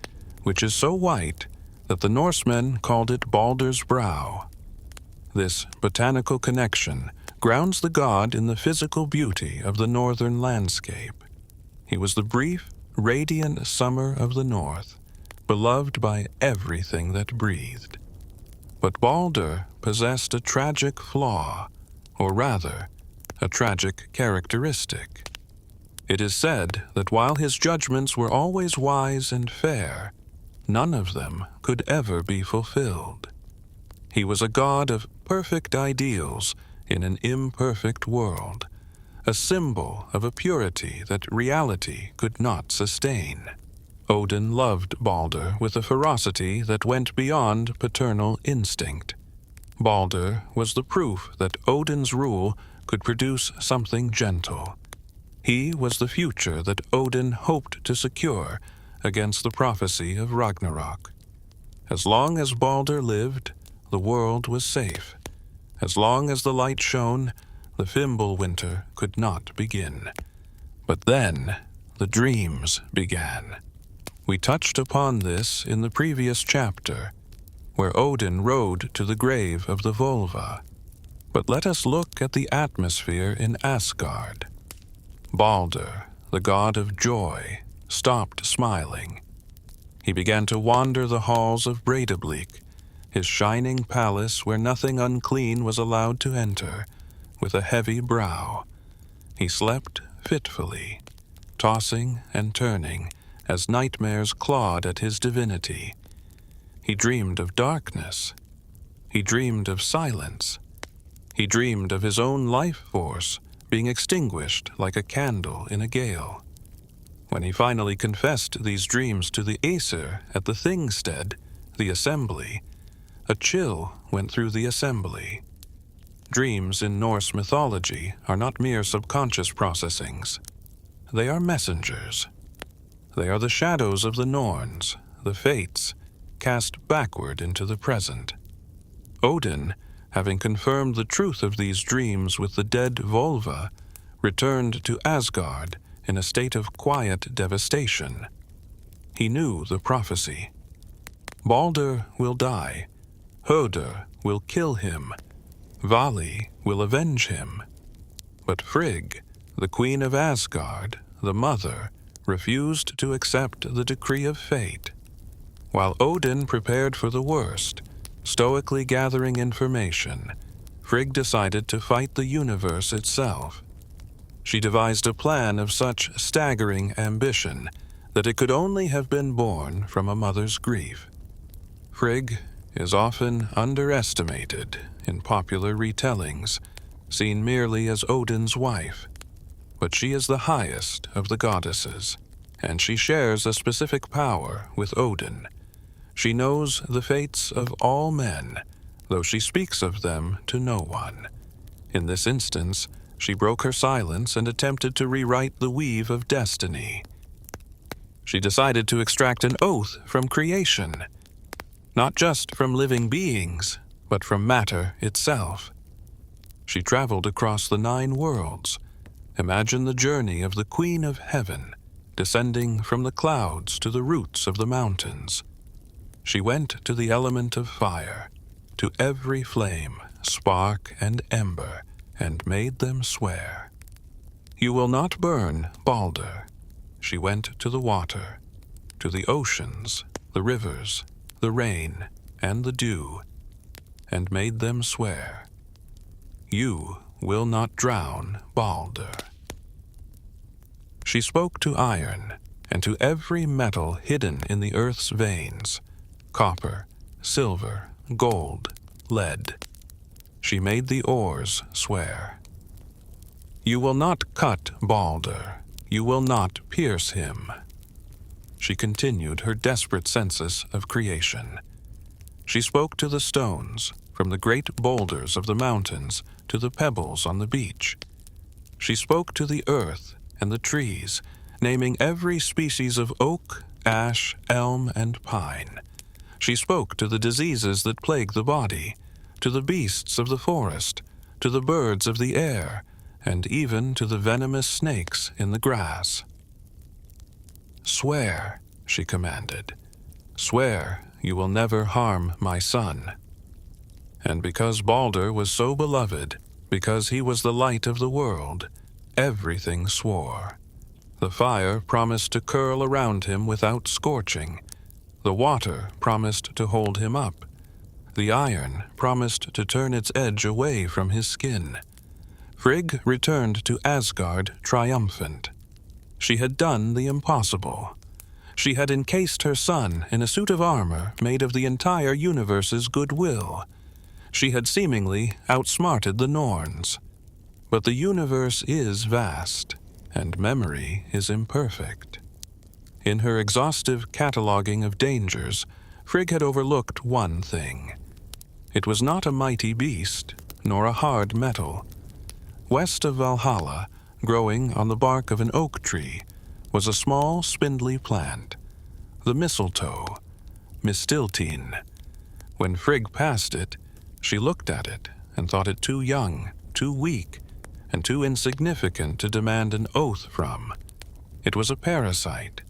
which is so white that the Norsemen called it Baldr's brow. This botanical connection grounds the god in the physical beauty of the northern landscape. He was the brief, radiant summer of the north, beloved by everything that breathed. But Baldr possessed a tragic flaw, or rather, a tragic characteristic. It is said that while his judgments were always wise and fair, none of them could ever be fulfilled. He was a god of perfect ideals in an imperfect world, a symbol of a purity that reality could not sustain. Odin loved Baldr with a ferocity that went beyond paternal instinct. Baldr was the proof that Odin's rule could produce something gentle. He was the future that Odin hoped to secure against the prophecy of Ragnarok. As long as Baldr lived, the world was safe. As long as the light shone, the Fimbulwinter could not begin. But then, the dreams began. We touched upon this in the previous chapter, where Odin rode to the grave of the Volva. But let us look at the atmosphere in Asgard. Baldr, the god of joy, stopped smiling. He began to wander the halls of Breidablik, his shining palace where nothing unclean was allowed to enter, with a heavy brow. He slept fitfully, tossing and turning as nightmares clawed at his divinity. He dreamed of darkness. He dreamed of silence. He dreamed of his own life force being extinguished like a candle in a gale. When he finally confessed these dreams to the Aesir at the Thingstead, the assembly, a chill went through the assembly. Dreams in Norse mythology are not mere subconscious processings. They are messengers. They are the shadows of the Norns, the fates, cast backward into the present. Odin, having confirmed the truth of these dreams with the dead Volva, returned to Asgard in a state of quiet devastation. He knew the prophecy. Baldr will die. Hödr will kill him. Vali will avenge him. But Frigg, the queen of Asgard, the mother, refused to accept the decree of fate. While Odin prepared for the worst, stoically gathering information, Frigg decided to fight the universe itself. She devised a plan of such staggering ambition that it could only have been born from a mother's grief. Frigg is often underestimated in popular retellings, seen merely as Odin's wife. But she is the highest of the goddesses, and she shares a specific power with Odin. She knows the fates of all men, though she speaks of them to no one. In this instance, she broke her silence and attempted to rewrite the weave of destiny. She decided to extract an oath from creation, not just from living beings, but from matter itself. She traveled across the 9 worlds. Imagine the journey of the Queen of Heaven, descending from the clouds to the roots of the mountains. She went to the element of fire, to every flame, spark, and ember, and made them swear. You will not burn, Baldr. She went to the water, to the oceans, the rivers, the rain, and the dew, and made them swear, "You will not drown Baldr." She spoke to iron, and to every metal hidden in the earth's veins, copper, silver, gold, lead. She made the oars swear, "You will not cut Baldr, you will not pierce him." She continued her desperate census of creation. She spoke to the stones, from the great boulders of the mountains to the pebbles on the beach. She spoke to the earth and the trees, naming every species of oak, ash, elm, and pine. She spoke to the diseases that plague the body, to the beasts of the forest, to the birds of the air, and even to the venomous snakes in the grass. "Swear," she commanded. "Swear you will never harm my son." And because Baldr was so beloved, because he was the light of the world, everything swore. The fire promised to curl around him without scorching. The water promised to hold him up. The iron promised to turn its edge away from his skin. Frigg returned to Asgard triumphant. She had done the impossible. She had encased her son in a suit of armor made of the entire universe's goodwill. She had seemingly outsmarted the Norns. But the universe is vast, and memory is imperfect. In her exhaustive cataloging of dangers, Frigg had overlooked one thing. It was not a mighty beast, nor a hard metal. West of Valhalla, growing on the bark of an oak tree, was a small, spindly plant, the mistletoe, mistiltine. When Frigg passed it, she looked at it and thought it too young, too weak, and too insignificant to demand an oath from. It was a parasite,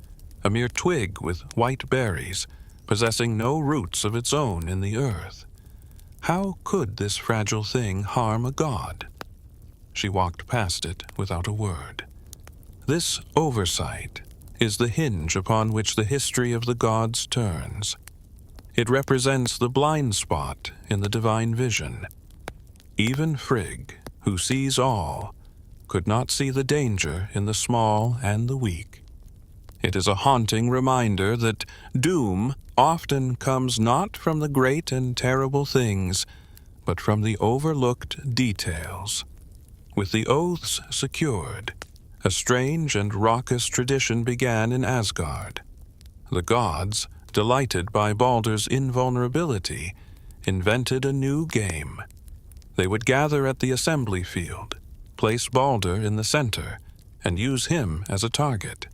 a mere twig with white berries, possessing no roots of its own in the earth. How could this fragile thing harm a god? She walked past it without a word. This oversight is the hinge upon which the history of the gods turns. It represents the blind spot in the divine vision. Even Frigg, who sees all, could not see the danger in the small and the weak. It is a haunting reminder that doom often comes not from the great and terrible things, but from the overlooked details. With the oaths secured, a strange and raucous tradition began in Asgard. The gods, delighted by Baldr's invulnerability, invented a new game. They would gather at the assembly field, place Baldr in the center, and use him as a target.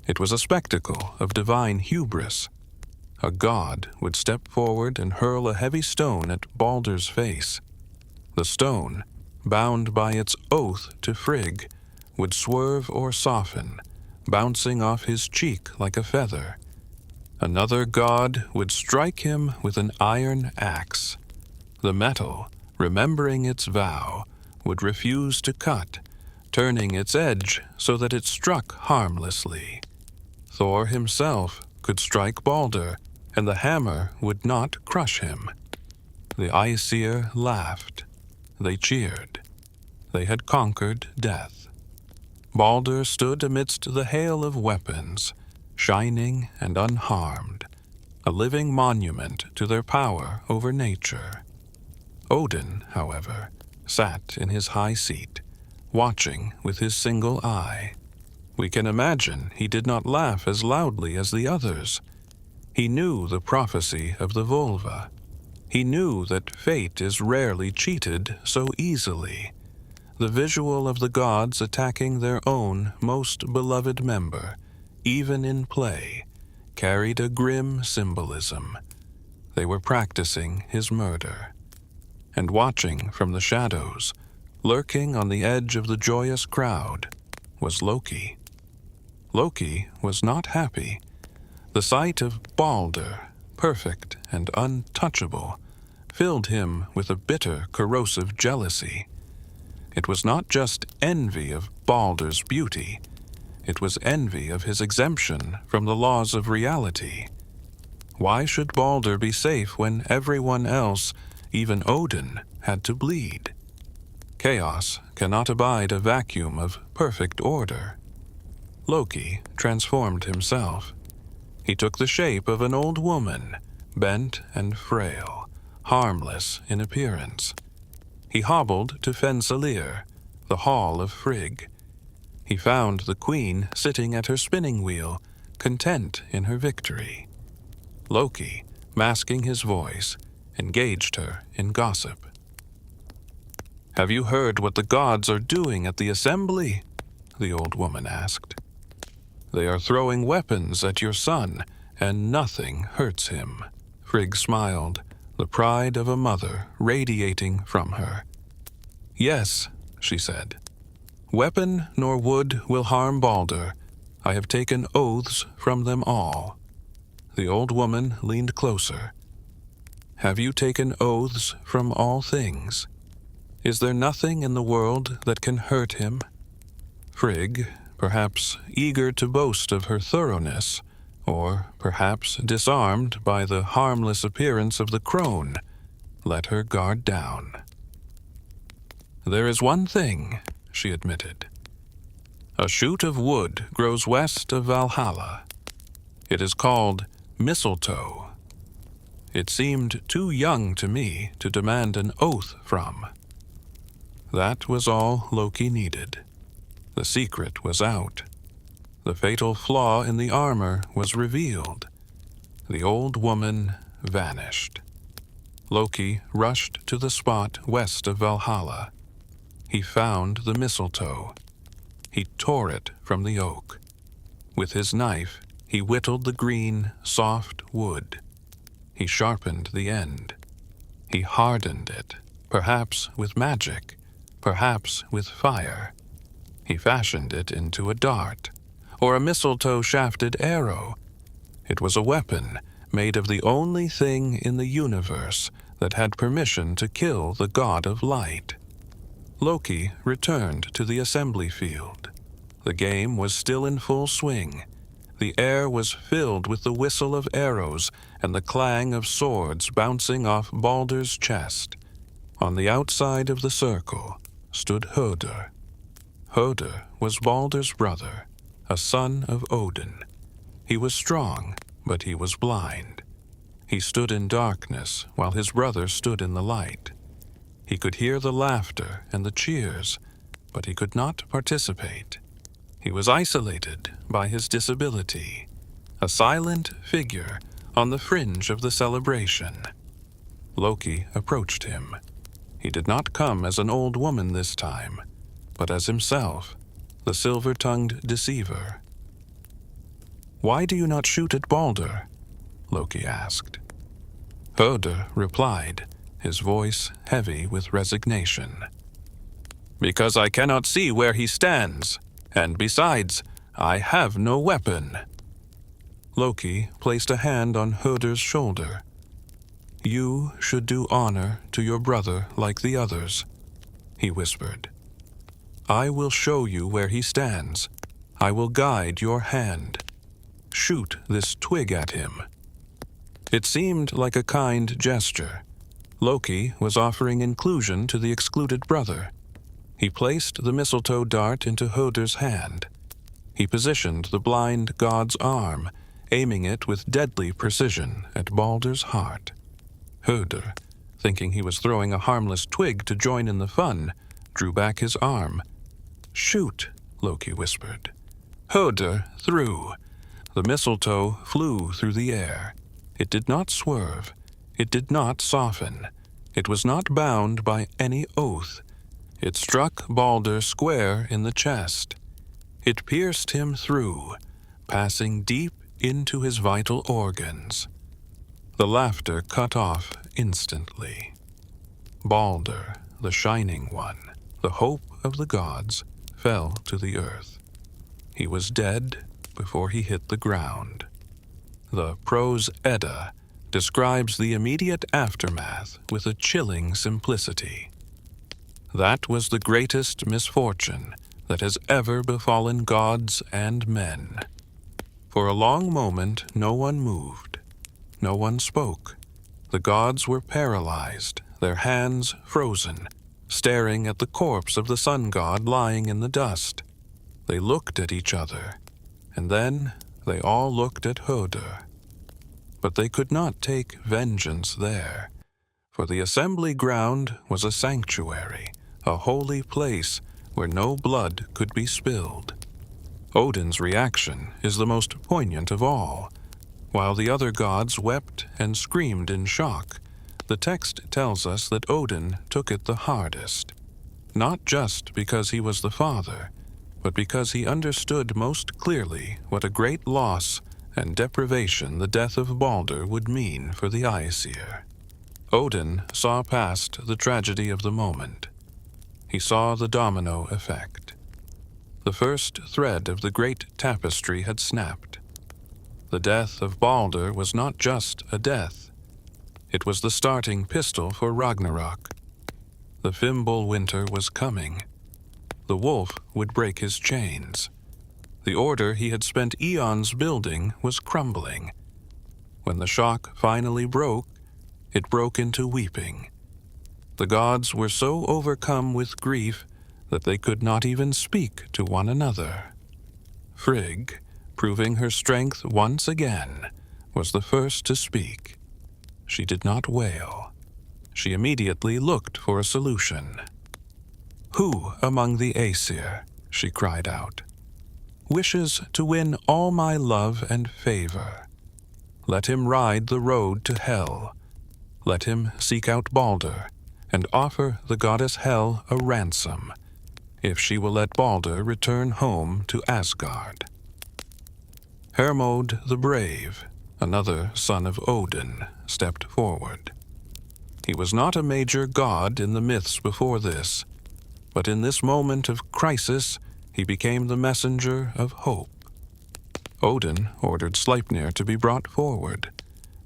It was a spectacle of divine hubris. A god would step forward and hurl a heavy stone at Baldr's face. The stone, bound by its oath to Frigg, would swerve or soften, bouncing off his cheek like a feather. Another god would strike him with an iron axe. The metal, remembering its vow, would refuse to cut, turning its edge so that it struck harmlessly. Thor himself could strike Baldr, and the hammer would not crush him. The Aesir laughed. They cheered. They had conquered death. Baldr stood amidst the hail of weapons, shining and unharmed, a living monument to their power over nature. Odin, however, sat in his high seat, watching with his single eye. We can imagine he did not laugh as loudly as the others. He knew the prophecy of the vulva. He knew that fate is rarely cheated so easily. The visual of the gods attacking their own most beloved member, even in play, carried a grim symbolism. They were practicing his murder. And watching from the shadows, lurking on the edge of the joyous crowd, was Loki. Loki was not happy. The sight of Baldr, perfect and untouchable, filled him with a bitter, corrosive jealousy. It was not just envy of Baldr's beauty. It was envy of his exemption from the laws of reality. Why should Baldr be safe when everyone else, even Odin, had to bleed? Chaos cannot abide a vacuum of perfect order. Loki transformed himself. He took the shape of an old woman, bent and frail, harmless in appearance. He hobbled to Fensalir, the hall of Frigg. He found the queen sitting at her spinning wheel, content in her victory. Loki, masking his voice, engaged her in gossip. "Have you heard what the gods are doing at the assembly?" the old woman asked. "They are throwing weapons at your son, and nothing hurts him." Frigg smiled, the pride of a mother radiating from her. "Yes," she said. "Weapon nor wood will harm Baldr. I have taken oaths from them all." The old woman leaned closer. "Have you taken oaths from all things? Is there nothing in the world that can hurt him?" Frigg, perhaps eager to boast of her thoroughness, or perhaps disarmed by the harmless appearance of the crone, let her guard down. "There is one thing," she admitted. "A shoot of wood grows west of Valhalla. It is called mistletoe. It seemed too young to me to demand an oath from." That was all Loki needed. The secret was out. The fatal flaw in the armor was revealed. The old woman vanished. Loki rushed to the spot west of Valhalla. He found the mistletoe. He tore it from the oak. With his knife, he whittled the green, soft wood. He sharpened the end. He hardened it, perhaps with magic, perhaps with fire. He fashioned it into a dart, or a mistletoe-shafted arrow. It was a weapon made of the only thing in the universe that had permission to kill the god of light. Loki returned to the assembly field. The game was still in full swing. The air was filled with the whistle of arrows and the clang of swords bouncing off Baldr's chest. On the outside of the circle stood Hödur. Hödur was Baldr's brother, a son of Odin. He was strong, but he was blind. He stood in darkness while his brother stood in the light. He could hear the laughter and the cheers, but he could not participate. He was isolated by his disability, a silent figure on the fringe of the celebration. Loki approached him. He did not come as an old woman this time, but as himself, the silver-tongued deceiver. "Why do you not shoot at Baldr?" Loki asked. Hödur replied, his voice heavy with resignation. "Because I cannot see where he stands, and besides, I have no weapon." Loki placed a hand on Hödur's shoulder. "You should do honor to your brother like the others," he whispered. "I will show you where he stands. I will guide your hand. Shoot this twig at him." It seemed like a kind gesture. Loki was offering inclusion to the excluded brother. He placed the mistletoe dart into Hödur's hand. He positioned the blind god's arm, aiming it with deadly precision at Baldr's heart. Hödur, thinking he was throwing a harmless twig to join in the fun, drew back his arm. "Shoot," Loki whispered. Hödur threw. The mistletoe flew through the air. It did not swerve. It did not soften. It was not bound by any oath. It struck Baldr square in the chest. It pierced him through, passing deep into his vital organs. The laughter cut off instantly. Baldr, the Shining One, the hope of the gods, fell to the earth. He was dead before he hit the ground. The Prose Edda describes the immediate aftermath with a chilling simplicity. That was the greatest misfortune that has ever befallen gods and men. For a long moment no one moved. no one spoke. The gods were paralyzed, their hands frozen, staring at the corpse of the sun god lying in the dust. They looked at each other, and then they all looked at Hödur. But they could not take vengeance there, for the assembly ground was a sanctuary, a holy place where no blood could be spilled. Odin's reaction is the most poignant of all. While the other gods wept and screamed in shock, the text tells us that Odin took it the hardest, not just because he was the father, but because he understood most clearly what a great loss and deprivation the death of Baldr would mean for the Aesir. Odin saw past the tragedy of the moment. He saw the domino effect. The first thread of the great tapestry had snapped. The death of Baldr was not just a death. It was the starting pistol for Ragnarok. The Fimbul winter was coming. The wolf would break his chains. The order he had spent eons building was crumbling. When the shock finally broke, it broke into weeping. The gods were so overcome with grief that they could not even speak to one another. Frigg, proving her strength once again, was the first to speak. She did not wail. She immediately looked for a solution. "Who among the Aesir," she cried out, "wishes to win all my love and favor? Let him ride the road to hell. Let him seek out Baldr and offer the goddess Hel a ransom, if she will let Baldr return home to Asgard." Hermod the Brave, another son of Odin, stepped forward. He was not a major god in the myths before this, but in this moment of crisis, he became the messenger of hope. Odin ordered Sleipnir to be brought forward.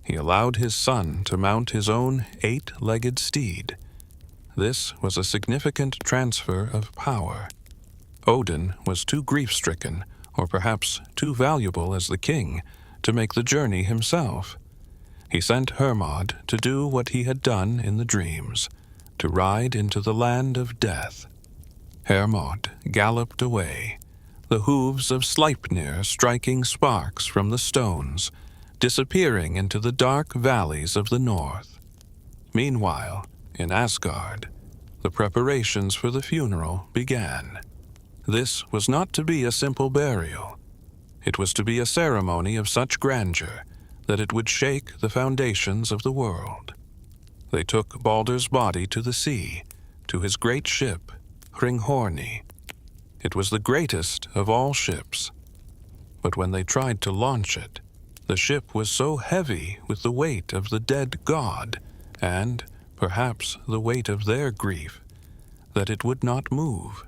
He allowed his son to mount his own 8-legged steed. This was a significant transfer of power. Odin was too grief-stricken, or perhaps too valuable as the king, to make the journey himself. He sent Hermod to do what he had done in the dreams, to ride into the land of death. Hermod galloped away, the hooves of Sleipnir striking sparks from the stones, disappearing into the dark valleys of the north. Meanwhile, in Asgard, the preparations for the funeral began. This was not to be a simple burial. It was to be a ceremony of such grandeur that it would shake the foundations of the world. They took Baldr's body to the sea, to his great ship, Hringhorni. It was the greatest of all ships. But when they tried to launch it, the ship was so heavy with the weight of the dead god, and perhaps the weight of their grief, that it would not move.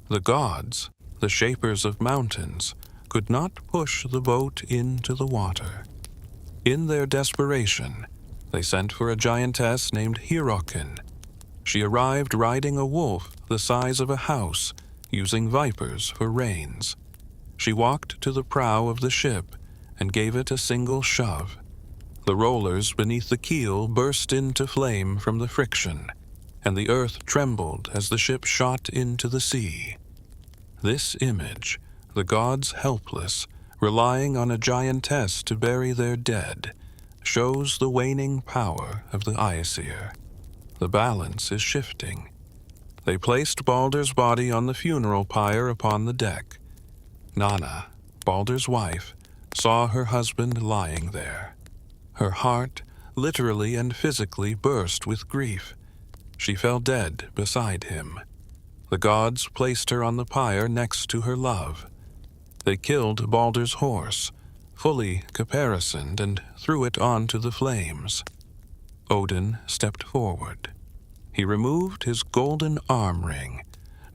The gods, the shapers of mountains, could not push the boat into the water. In their desperation, they sent for a giantess named Hyrrokin. She arrived riding a wolf the size of a house, using vipers for reins. She walked to the prow of the ship and gave it a single shove. The rollers beneath the keel burst into flame from the friction, and the earth trembled as the ship shot into the sea. This image, the gods helpless, relying on a giantess to bury their dead, shows the waning power of the Aesir. The balance is shifting. They placed Baldr's body on the funeral pyre upon the deck. Nanna, Baldr's wife, saw her husband lying there. Her heart, literally and physically, burst with grief. She fell dead beside him. The gods placed her on the pyre next to her love. They killed Baldr's horse, fully caparisoned, and threw it onto the flames. Odin stepped forward. He removed his golden arm ring,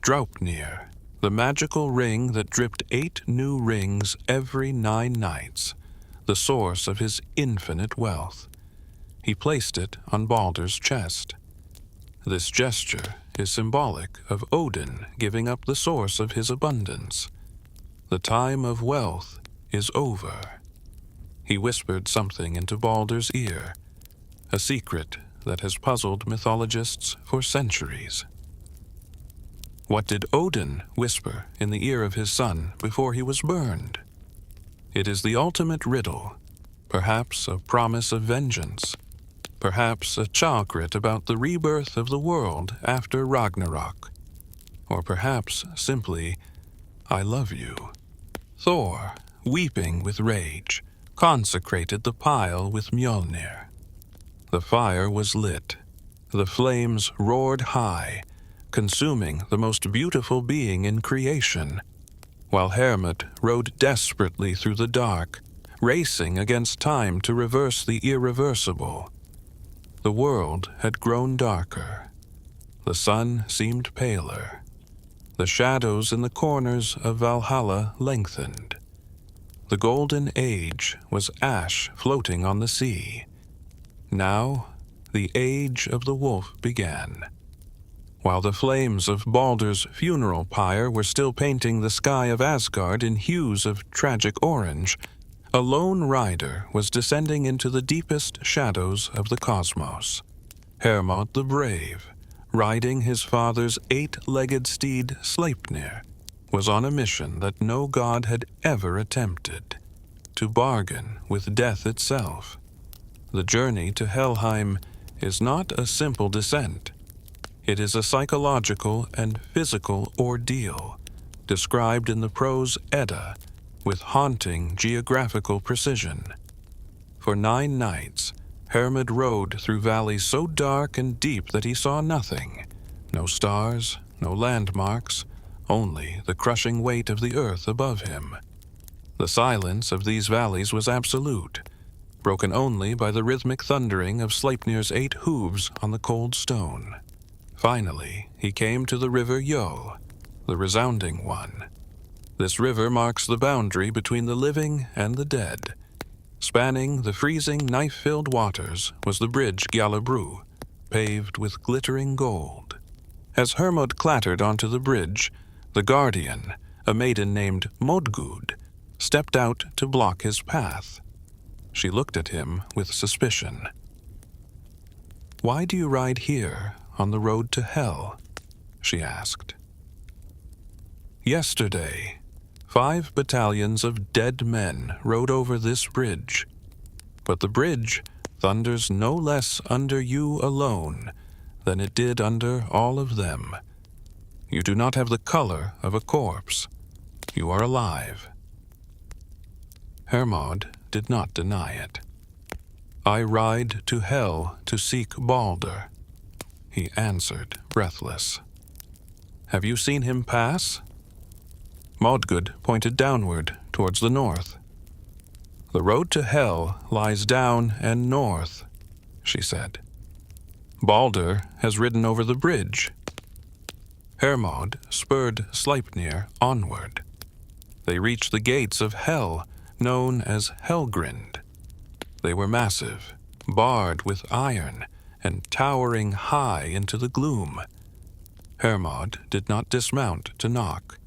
Draupnir, the magical ring that dripped 8 new rings every 9 nights, the source of his infinite wealth. He placed it on Baldr's chest. This gesture is symbolic of Odin giving up the source of his abundance. The time of wealth is over. He whispered something into Baldr's ear, a secret that has puzzled mythologists for centuries. What did Odin whisper in the ear of his son before he was burned? It is the ultimate riddle, perhaps a promise of vengeance, perhaps a chakrit about the rebirth of the world after Ragnarok, or perhaps simply, I love you. Thor, weeping with rage, consecrated the pile with Mjolnir. The fire was lit. The flames roared high, consuming the most beautiful being in creation, while Hermod rode desperately through the dark, racing against time to reverse the irreversible. The world had grown darker. The sun seemed paler. The shadows in the corners of Valhalla lengthened. The golden age was ash floating on the sea. Now, the age of the wolf began. While the flames of Baldr's funeral pyre were still painting the sky of Asgard in hues of tragic orange, a lone rider was descending into the deepest shadows of the cosmos. Hermod the Brave, riding his father's 8-legged steed Sleipnir, was on a mission that no god had ever attempted, to bargain with death itself. The journey to Helheim is not a simple descent. It is a psychological and physical ordeal, described in the Prose Edda with haunting geographical precision. For 9 nights, Hermod rode through valleys so dark and deep that he saw nothing. No stars, no landmarks, only the crushing weight of the earth above him. The silence of these valleys was absolute, broken only by the rhythmic thundering of Sleipnir's 8 hooves on the cold stone. Finally, he came to the river Yo, the resounding one. This river marks the boundary between the living and the dead. Spanning the freezing, knife-filled waters was the bridge Gjallabru, paved with glittering gold. As Hermod clattered onto the bridge, the guardian, a maiden named Modgud, stepped out to block his path. She looked at him with suspicion. "Why do you ride here, on the road to hell?" she asked. "Yesterday, 5 battalions of dead men rode over this bridge, but the bridge thunders no less under you alone than it did under all of them. You do not have the color of a corpse. You are alive." Hermod did not deny it. "I ride to hell to seek Baldr," he answered, breathless. "Have you seen him pass?" Modgud pointed downward towards the north. "The road to hell lies down and north," she said. "Baldr has ridden over the bridge." Hermod spurred Sleipnir onward. They reached the gates of hell, known as Helgrind. They were massive, barred with iron, and towering high into the gloom. Hermod did not dismount to knock.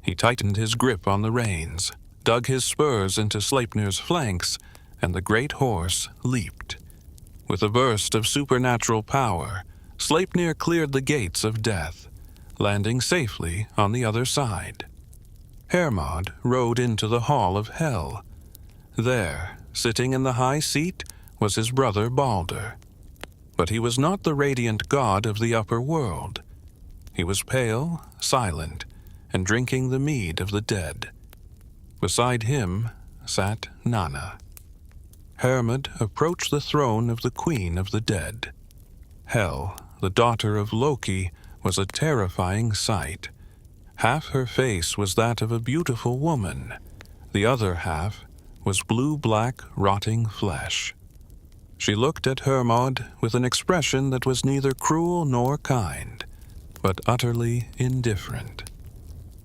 He tightened his grip on the reins, dug his spurs into Sleipnir's flanks, and the great horse leaped. With a burst of supernatural power, Sleipnir cleared the gates of death, landing safely on the other side. Hermod rode into the hall of hell. There, sitting in the high seat, was his brother Baldr. But he was not the radiant god of the upper world. He was pale, silent, and drinking the mead of the dead. Beside him sat Nanna. Hermod approached the throne of the Queen of the Dead. Hel, the daughter of Loki, was a terrifying sight. Half her face was that of a beautiful woman. The other half was blue-black, rotting flesh. She looked at Hermod with an expression that was neither cruel nor kind, but utterly indifferent.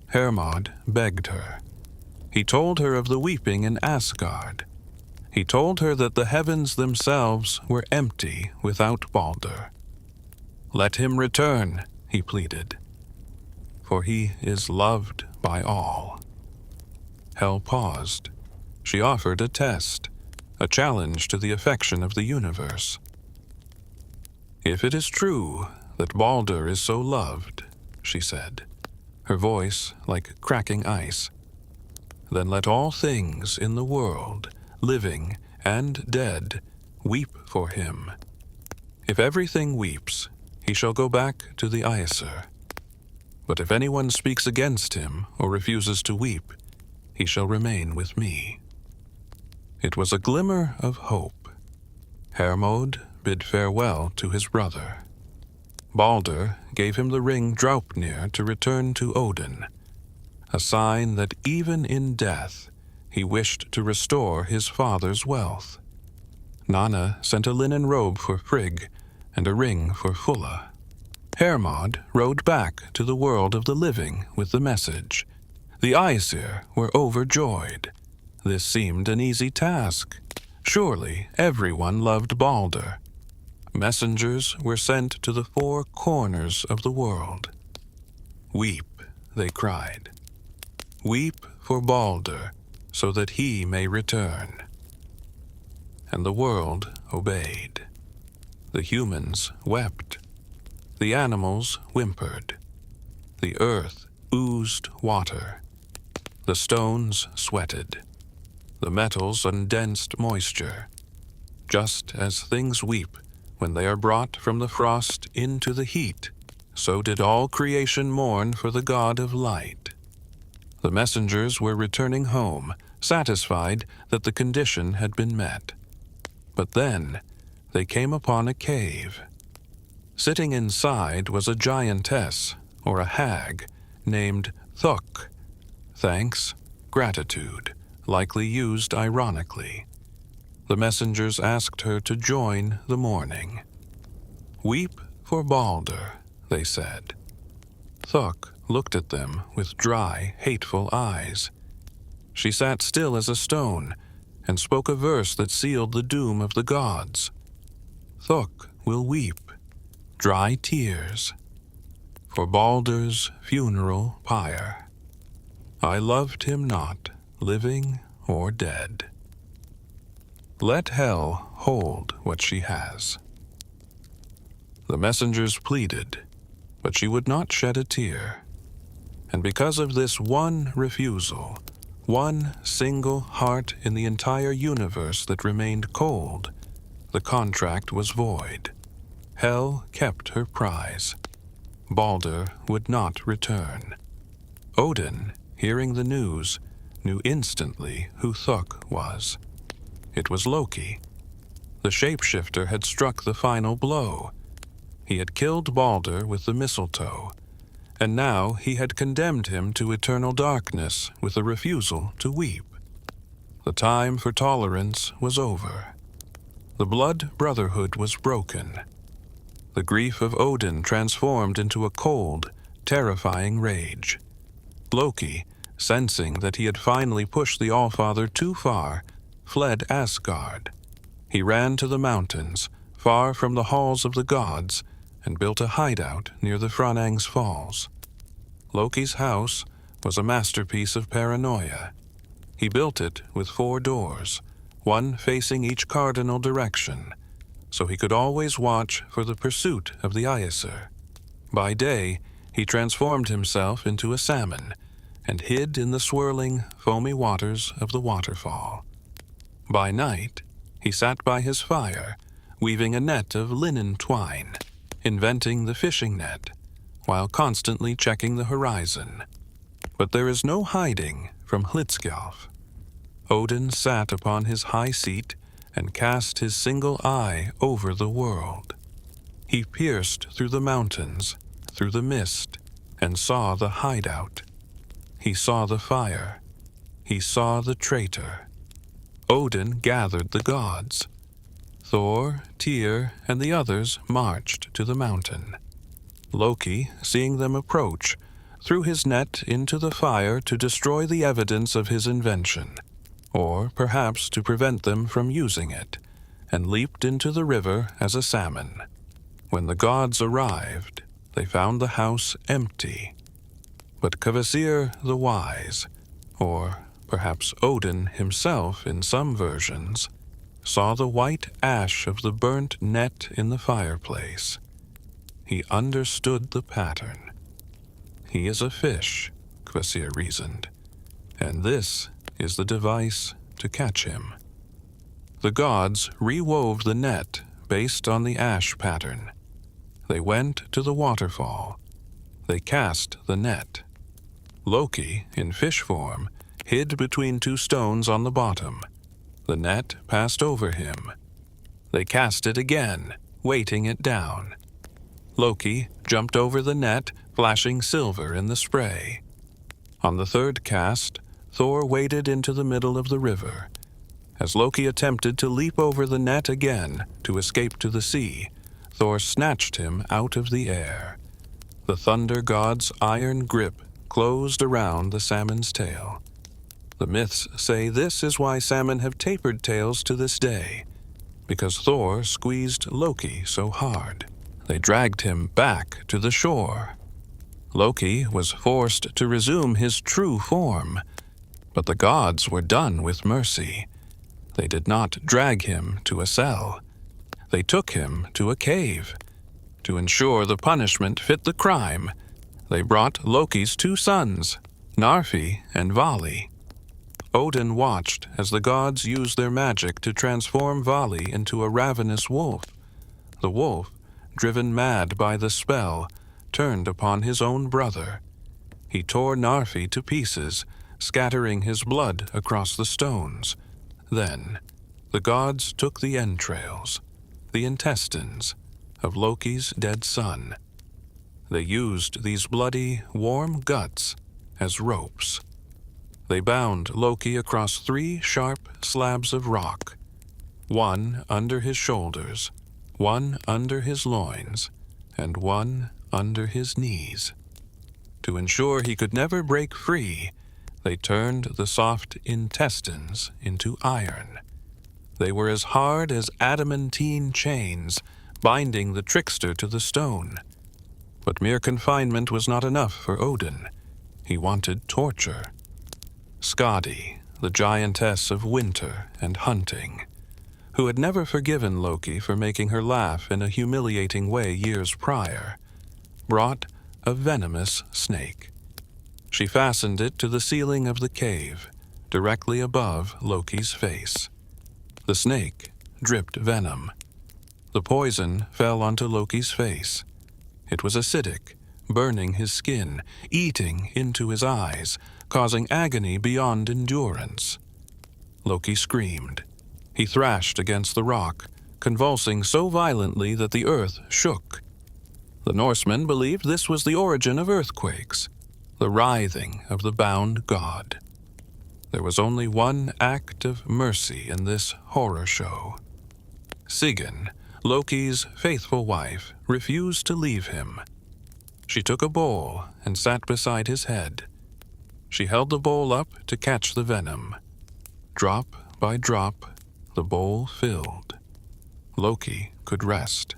Hermod begged her. He told her of the weeping in Asgard. He told her that the heavens themselves were empty without Baldr. "Let him return," he pleaded, "for he is loved by all." Hel paused. She offered a test. a challenge to the affection of the universe. "If it is true that Baldr is so loved," she said, her voice like cracking ice, "then let all things in the world, living and dead, weep for him. If everything weeps, he shall go back to the Aesir. But if anyone speaks against him or refuses to weep, he shall remain with me." It was a glimmer of hope. Hermod bid farewell to his brother. Baldr gave him the ring Draupnir to return to Odin, a sign that even in death he wished to restore his father's wealth. Nanna sent a linen robe for Frigg and a ring for Fulla. Hermod rode back to the world of the living with the message. The Aesir were overjoyed. This seemed an easy task. Surely everyone loved Baldr. Messengers were sent to the four corners of the world. "Weep," they cried. "Weep for Baldr, so that he may return." And the world obeyed. The humans wept. The animals whimpered. The earth oozed water. The stones sweated. The metals undensed moisture. Just as things weep when they are brought from the frost into the heat, so did all creation mourn for the god of light. The messengers were returning home, satisfied that the condition had been met. But then they came upon a cave. Sitting inside was a giantess, or a hag, named Thok. Thanks, gratitude, likely used ironically. The messengers asked her to join the mourning. "Weep for Baldr," they said. Thok looked at them with dry, hateful eyes. She sat still as a stone and spoke a verse that sealed the doom of the gods. "Thok will weep, dry tears, for Baldr's funeral pyre. I loved him not, living or dead. Let hell hold what she has." The messengers pleaded, but she would not shed a tear. And because of this one refusal, one single heart in the entire universe that remained cold, the contract was void. Hell kept her prize. Baldr would not return. Odin, hearing the news, knew instantly who Thok was. It was Loki. The shapeshifter had struck the final blow. He had killed Baldr with the mistletoe, and now he had condemned him to eternal darkness with a refusal to weep. The time for tolerance was over. The blood-brotherhood was broken. The grief of Odin transformed into a cold, terrifying rage. Loki, sensing that he had finally pushed the Allfather too far, fled Asgard. He ran to the mountains, far from the halls of the gods, and built a hideout near the Franang's Falls. Loki's house was a masterpiece of paranoia. He built it with 4 doors, one facing each cardinal direction, so he could always watch for the pursuit of the Aesir. By day, he transformed himself into a salmon and hid in the swirling, foamy waters of the waterfall. By night, he sat by his fire, weaving a net of linen twine, inventing the fishing net, while constantly checking the horizon. But there is no hiding from Hlidskjalf. Odin sat upon his high seat and cast his single eye over the world. He pierced through the mountains, through the mist, and saw the hideout. He saw the fire. He saw the traitor. Odin gathered the gods. Thor, Tyr, and the others marched to the mountain. Loki, seeing them approach, threw his net into the fire to destroy the evidence of his invention, or perhaps to prevent them from using it, and leaped into the river as a salmon. When the gods arrived, they found the house empty. But Kvasir the Wise, or perhaps Odin himself in some versions, saw the white ash of the burnt net in the fireplace. He understood the pattern. He is a fish, Kvasir reasoned, and this is the device to catch him. The gods rewove the net based on the ash pattern. They went to the waterfall. They cast the net. Loki, in fish form, hid between two stones on the bottom. The net passed over him. They cast it again, weighting it down. Loki jumped over the net, flashing silver in the spray. On the third cast, Thor waded into the middle of the river. As Loki attempted to leap over the net again to escape to the sea, Thor snatched him out of the air. The thunder god's iron grip closed around the salmon's tail. The myths say this is why salmon have tapered tails to this day, because Thor squeezed Loki so hard. They dragged him back to the shore. Loki was forced to resume his true form, but the gods were done with mercy. They did not drag him to a cell. They took him to a cave. To ensure the punishment fit the crime, they brought Loki's two sons, Narfi and Vali. Odin watched as the gods used their magic to transform Vali into a ravenous wolf. The wolf, driven mad by the spell, turned upon his own brother. He tore Narfi to pieces, scattering his blood across the stones. Then, the gods took the entrails, the intestines, of Loki's dead son. They used these bloody, warm guts as ropes. They bound Loki across 3 sharp slabs of rock, one under his shoulders, one under his loins, and one under his knees. To ensure he could never break free, they turned the soft intestines into iron. They were as hard as adamantine chains, binding the trickster to the stone. But mere confinement was not enough for Odin. He wanted torture. Skadi, the giantess of winter and hunting, who had never forgiven Loki for making her laugh in a humiliating way years prior, brought a venomous snake. She fastened it to the ceiling of the cave, directly above Loki's face. The snake dripped venom. The poison fell onto Loki's face. It was acidic, burning his skin, eating into his eyes, causing agony beyond endurance. Loki screamed. He thrashed against the rock, convulsing so violently that the earth shook. The Norsemen believed this was the origin of earthquakes, the writhing of the bound god. There was only one act of mercy in this horror show. Sigyn, Loki's faithful wife, refused to leave him. She took a bowl and sat beside his head. She held the bowl up to catch the venom. Drop by drop, the bowl filled. Loki could rest.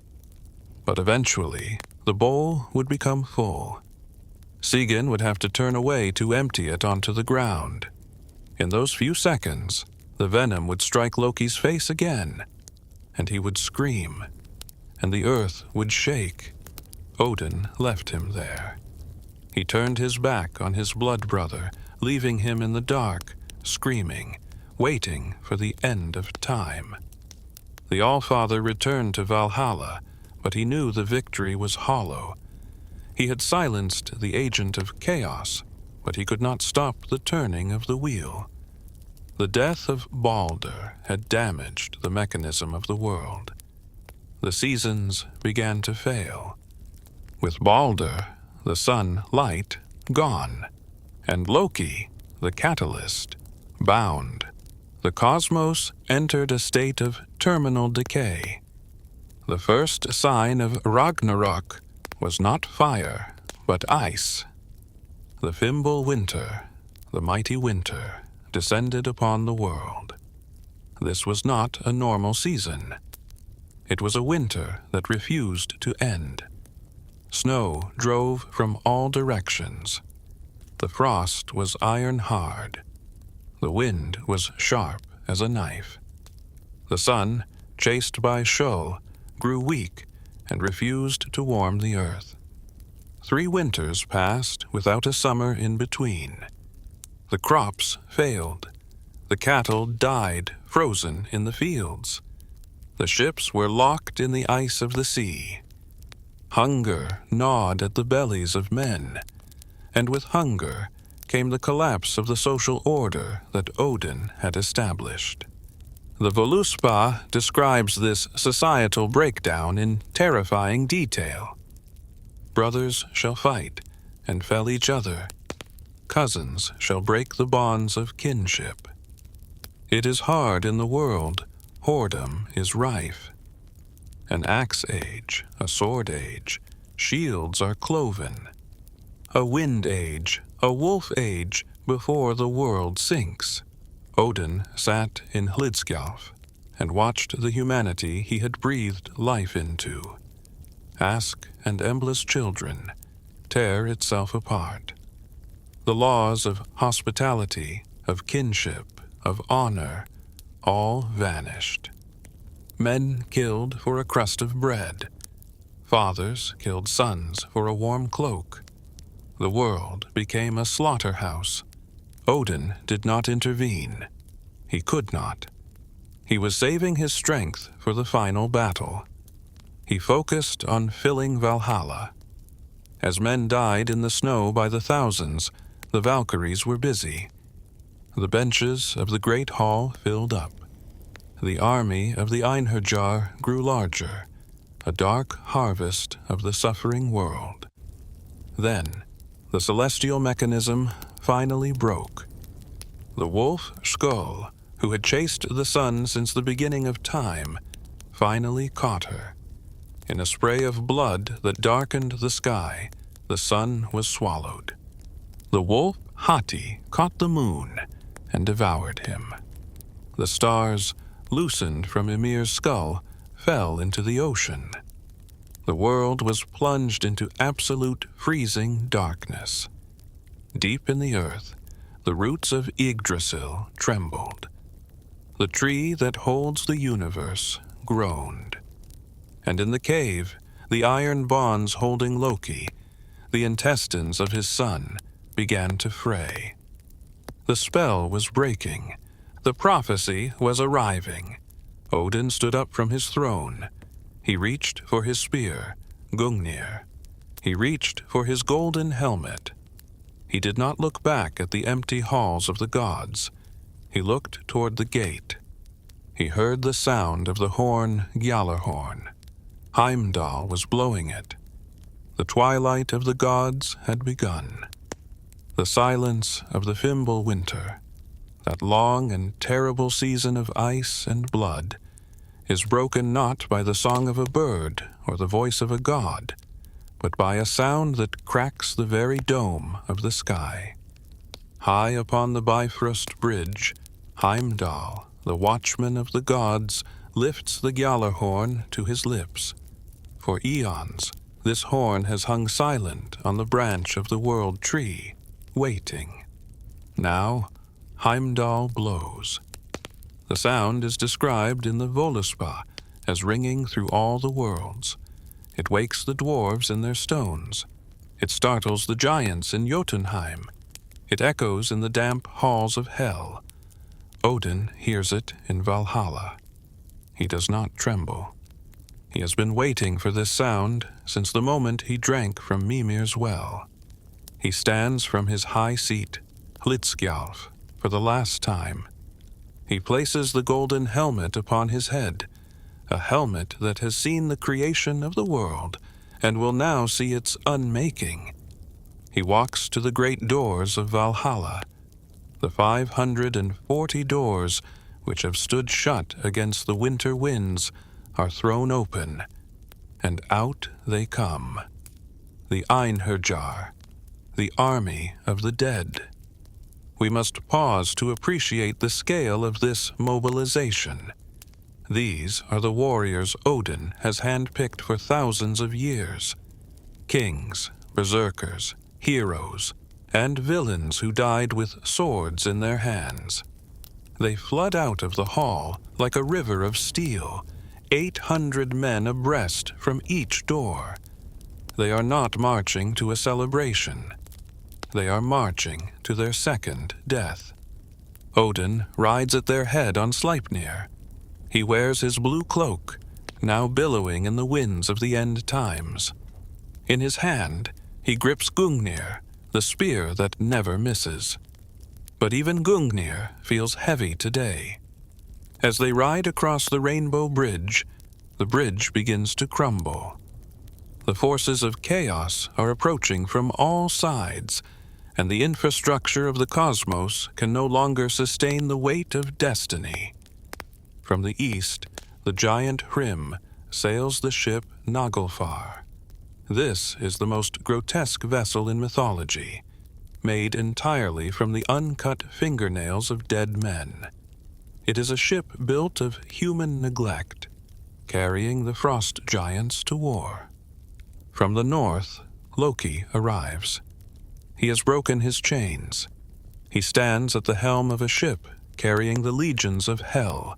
But eventually, the bowl would become full. Sigyn would have to turn away to empty it onto the ground. In those few seconds, the venom would strike Loki's face again, and he would scream, and the earth would shake. Odin left him there. He turned his back on his blood brother, leaving him in the dark, screaming, waiting for the end of time. The Allfather returned to Valhalla, but he knew the victory was hollow. He had silenced the agent of chaos, but he could not stop the turning of the wheel. The death of Baldr had damaged the mechanism of the world. The seasons began to fail. With Baldr, the sun light, gone, and Loki, the catalyst, bound, the cosmos entered a state of terminal decay. The first sign of Ragnarok was not fire, but ice. The Fimbul winter, the mighty winter, descended upon the world. This was not a normal season. It was a winter that refused to end. Snow drove from all directions. The frost was iron hard. The wind was sharp as a knife. The sun, chased by Sjöll, grew weak and refused to warm the earth. 3 winters passed without a summer in between. The crops failed. The cattle died frozen in the fields. The ships were locked in the ice of the sea. Hunger gnawed at the bellies of men, and with hunger came the collapse of the social order that Odin had established. The Voluspa describes this societal breakdown in terrifying detail. Brothers shall fight and fell each other. Cousins shall break the bonds of kinship. It is hard in the world, whoredom is rife. An axe age, a sword age, shields are cloven. A wind age, a wolf age, before the world sinks. Odin sat in Hlidskjalf and watched the humanity he had breathed life into. Ask and embless children tear itself apart. The laws of hospitality, of kinship, of honor, all vanished. Men killed for a crust of bread. Fathers killed sons for a warm cloak. The world became a slaughterhouse. Odin did not intervene. He could not. He was saving his strength for the final battle. He focused on filling Valhalla. As men died in the snow by the thousands, the Valkyries were busy. The benches of the great hall filled up. The army of the Einherjar grew larger, a dark harvest of the suffering world. Then, the celestial mechanism finally broke. The wolf Skjöll, who had chased the sun since the beginning of time, finally caught her. In a spray of blood that darkened the sky, the sun was swallowed. The wolf Hati caught the moon and devoured him. The stars, loosened from Ymir's skull, fell into the ocean. The world was plunged into absolute freezing darkness. Deep in the earth, the roots of Yggdrasil trembled. The tree that holds the universe groaned. And in the cave, the iron bonds holding Loki, the intestines of his son, began to fray. The spell was breaking. The prophecy was arriving. Odin stood up from his throne. He reached for his spear, Gungnir. He reached for his golden helmet. He did not look back at the empty halls of the gods. He looked toward the gate. He heard the sound of the horn Gjallarhorn. Heimdall was blowing it. The twilight of the gods had begun. The silence of the Fimbul winter, that long and terrible season of ice and blood, is broken not by the song of a bird or the voice of a god, but by a sound that cracks the very dome of the sky. High upon the Bifrost bridge, Heimdall, the watchman of the gods, lifts the Gjallarhorn to his lips. For eons, this horn has hung silent on the branch of the world tree, waiting. Now, Heimdall blows. The sound is described in the Voluspa as ringing through all the worlds. It wakes the dwarves in their stones. It startles the giants in Jotunheim. It echoes in the damp halls of Hel. Odin hears it in Valhalla. He does not tremble. He has been waiting for this sound since the moment he drank from Mimir's well. He stands from his high seat, Hlidskjalf, for the last time. He places the golden helmet upon his head, a helmet that has seen the creation of the world and will now see its unmaking. He walks to the great doors of Valhalla, the 540 doors which have stood shut against the winter winds are thrown open, and out they come. The Einherjar, the army of the dead. We must pause to appreciate the scale of this mobilization. These are the warriors Odin has handpicked for thousands of years. Kings, berserkers, heroes, and villains who died with swords in their hands. They flood out of the hall like a river of steel, 800 men abreast from each door. They are not marching to a celebration. They are marching to their second death. Odin rides at their head on Sleipnir. He wears his blue cloak, now billowing in the winds of the end times. In his hand, he grips Gungnir, the spear that never misses. But even Gungnir feels heavy today. As they ride across the Rainbow Bridge, the bridge begins to crumble. The forces of chaos are approaching from all sides, and the infrastructure of the cosmos can no longer sustain the weight of destiny. From the east, the giant Hrym sails the ship Naglfar. This is the most grotesque vessel in mythology, made entirely from the uncut fingernails of dead men. It is a ship built of human neglect, carrying the frost giants to war. From the north, Loki arrives. He has broken his chains. He stands at the helm of a ship carrying the legions of Hel,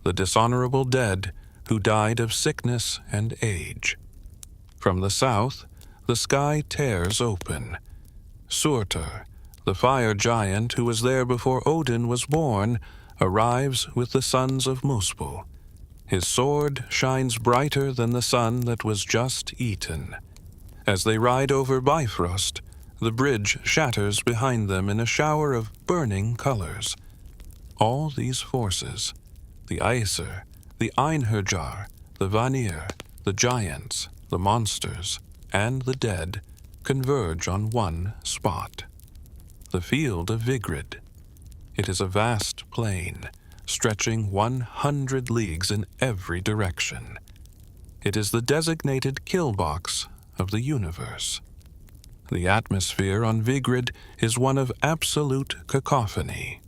the dishonorable dead who died of sickness and age. From the south, the sky tears open. Surtur, the fire giant who was there before Odin was born, arrives with the sons of Muspel. His sword shines brighter than the sun that was just eaten. As they ride over Bifrost, the bridge shatters behind them in a shower of burning colors. All these forces, the Aesir, the Einherjar, the Vanir, the giants, the monsters, and the dead, converge on one spot. The field of Vigrid. It is a vast plain, stretching 100 leagues in every direction. It is the designated kill box of the universe. The atmosphere on Vigrid is one of absolute cacophony.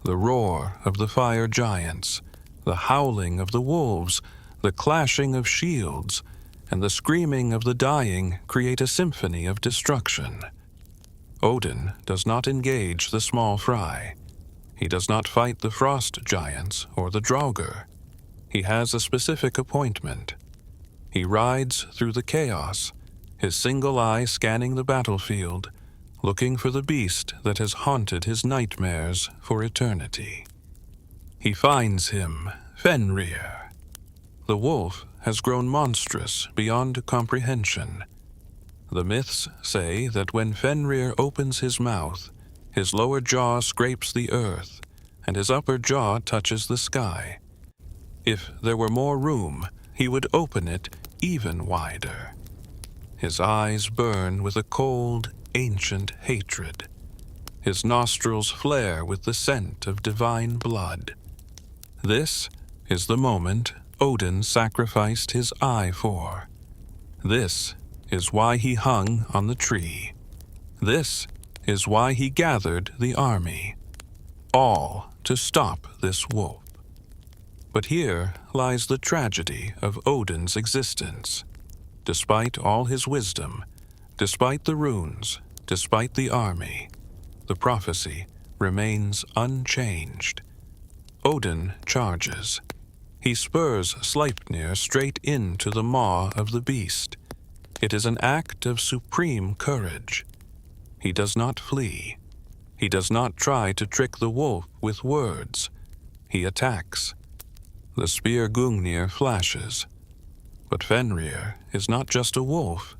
The roar of the fire giants, the howling of the wolves, the clashing of shields, and the screaming of the dying create a symphony of destruction. Odin does not engage the small fry. He does not fight the frost giants or the Draugr. He has a specific appointment. He rides through the chaos, his single eye scanning the battlefield, looking for the beast that has haunted his nightmares for eternity. He finds him, Fenrir. The wolf has grown monstrous beyond comprehension. The myths say that when Fenrir opens his mouth, his lower jaw scrapes the earth, and his upper jaw touches the sky. If there were more room, he would open it even wider. His eyes burn with a cold, ancient hatred. His nostrils flare with the scent of divine blood. This is the moment Odin sacrificed his eye for. This is why he hung on the tree. This is why he gathered the army. All to stop this wolf. But here lies the tragedy of Odin's existence. Despite all his wisdom, despite the runes, despite the army, the prophecy remains unchanged. Odin charges. He spurs Sleipnir straight into the maw of the beast. It is an act of supreme courage. He does not flee. He does not try to trick the wolf with words. He attacks. The spear Gungnir flashes. But Fenrir is not just a wolf.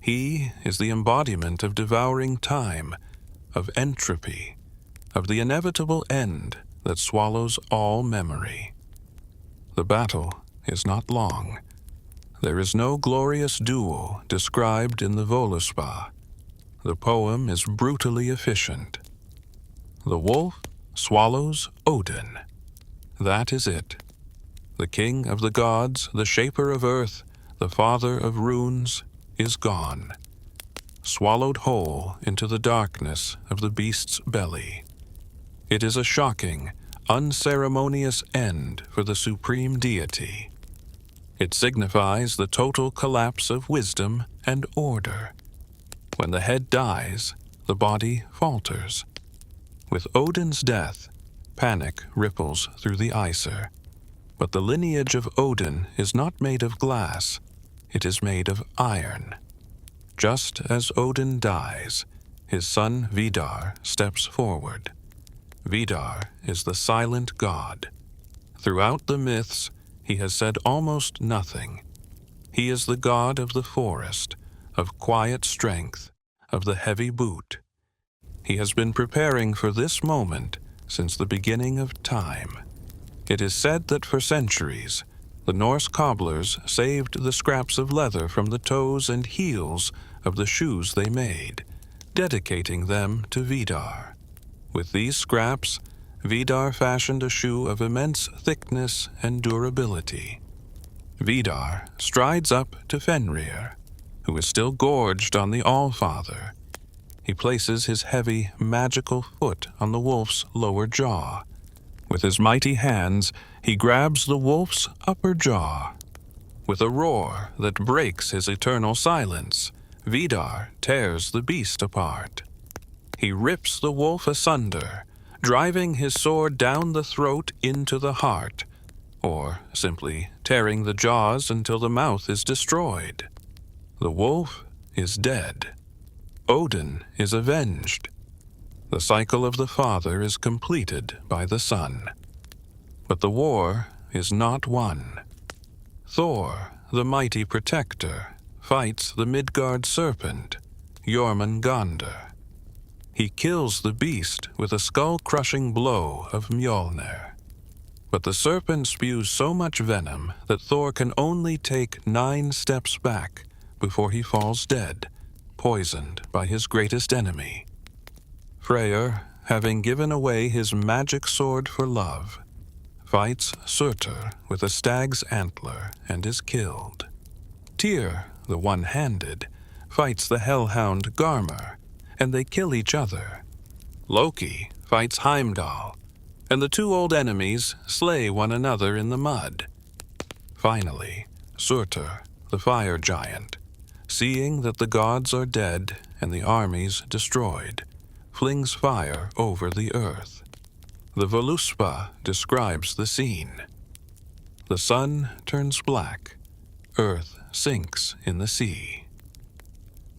He is the embodiment of devouring time, of entropy, of the inevitable end that swallows all memory. The battle is not long. There is no glorious duel described in the Völuspá. The poem is brutally efficient. The wolf swallows Odin. That is it. The king of the gods, the shaper of earth, the father of runes, is gone, swallowed whole into the darkness of the beast's belly. It is a shocking, unceremonious end for the supreme deity. It signifies the total collapse of wisdom and order. When the head dies, the body falters. With Odin's death, Panic ripples through the Aesir. But the lineage of Odin is not made of glass, it is made of iron. Just as Odin dies, his son Vidar steps forward. Vidar is the silent god. Throughout the myths, he has said almost nothing. He is the god of the forest, of quiet strength, of the heavy boot. He has been preparing for this moment since the beginning of time. It is said that for centuries, the Norse cobblers saved the scraps of leather from the toes and heels of the shoes they made, dedicating them to Vidar. With these scraps, Vidar fashioned a shoe of immense thickness and durability. Vidar strides up to Fenrir, who is still gorged on the Allfather. He places his heavy, magical foot on the wolf's lower jaw. With his mighty hands, he grabs the wolf's upper jaw. With a roar that breaks his eternal silence, Vidar tears the beast apart. He rips the wolf asunder, driving his sword down the throat into the heart, or simply tearing the jaws until the mouth is destroyed. The wolf is dead. Odin is avenged. The cycle of the father is completed by the son. But the war is not won. Thor, the mighty protector, fights the Midgard serpent, Jormungandr. He kills the beast with a skull-crushing blow of Mjolnir. But the serpent spews so much venom that Thor can only take 9 steps back before he falls dead, poisoned by his greatest enemy. Freyr, having given away his magic sword for love, fights Surtur with a stag's antler and is killed. Tyr, the one-handed, fights the hellhound Garmr, and they kill each other. Loki fights Heimdall, and the 2 old enemies slay one another in the mud. Finally, Surtur, the fire giant, seeing that the gods are dead and the armies destroyed, flings fire over the earth. The Voluspa describes the scene. The sun turns black, earth sinks in the sea.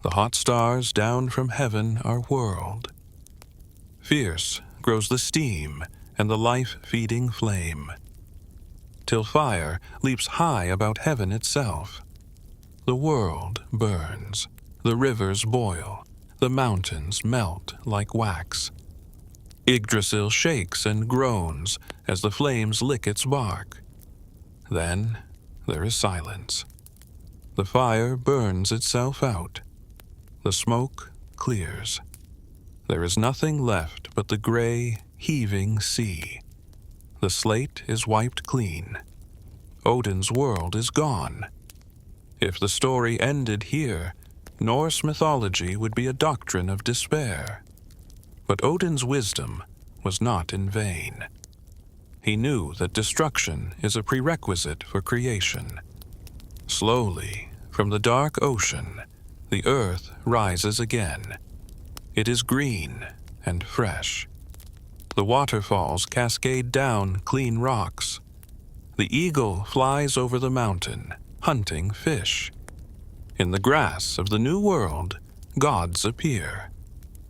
The hot stars down from heaven are whirled. Fierce grows the steam and the life-feeding flame, till fire leaps high about heaven itself. The world burns, the rivers boil, the mountains melt like wax. Yggdrasil shakes and groans as the flames lick its bark. Then there is silence. The fire burns itself out. The smoke clears. There is nothing left but the gray, heaving sea. The slate is wiped clean. Odin's world is gone. If the story ended here, Norse mythology would be a doctrine of despair. But Odin's wisdom was not in vain. He knew that destruction is a prerequisite for creation. Slowly, from the dark ocean, the earth rises again. It is green and fresh. The waterfalls cascade down clean rocks. The eagle flies over the mountain, hunting fish. In the grass of the new world, gods appear.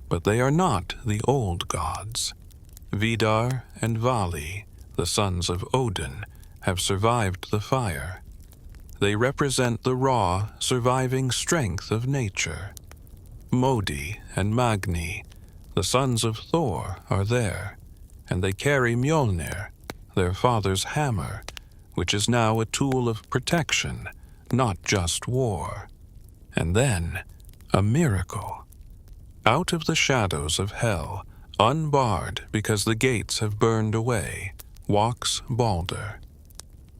But they are not the old gods. Vidar and Vali, the sons of Odin, have survived the fire. They represent the raw, surviving strength of nature. Modi and Magni, the sons of Thor, are there, and they carry Mjolnir, their father's hammer, which is now a tool of protection, not just war. And then, a miracle. Out of the shadows of hell, unbarred because the gates have burned away, walks Baldr.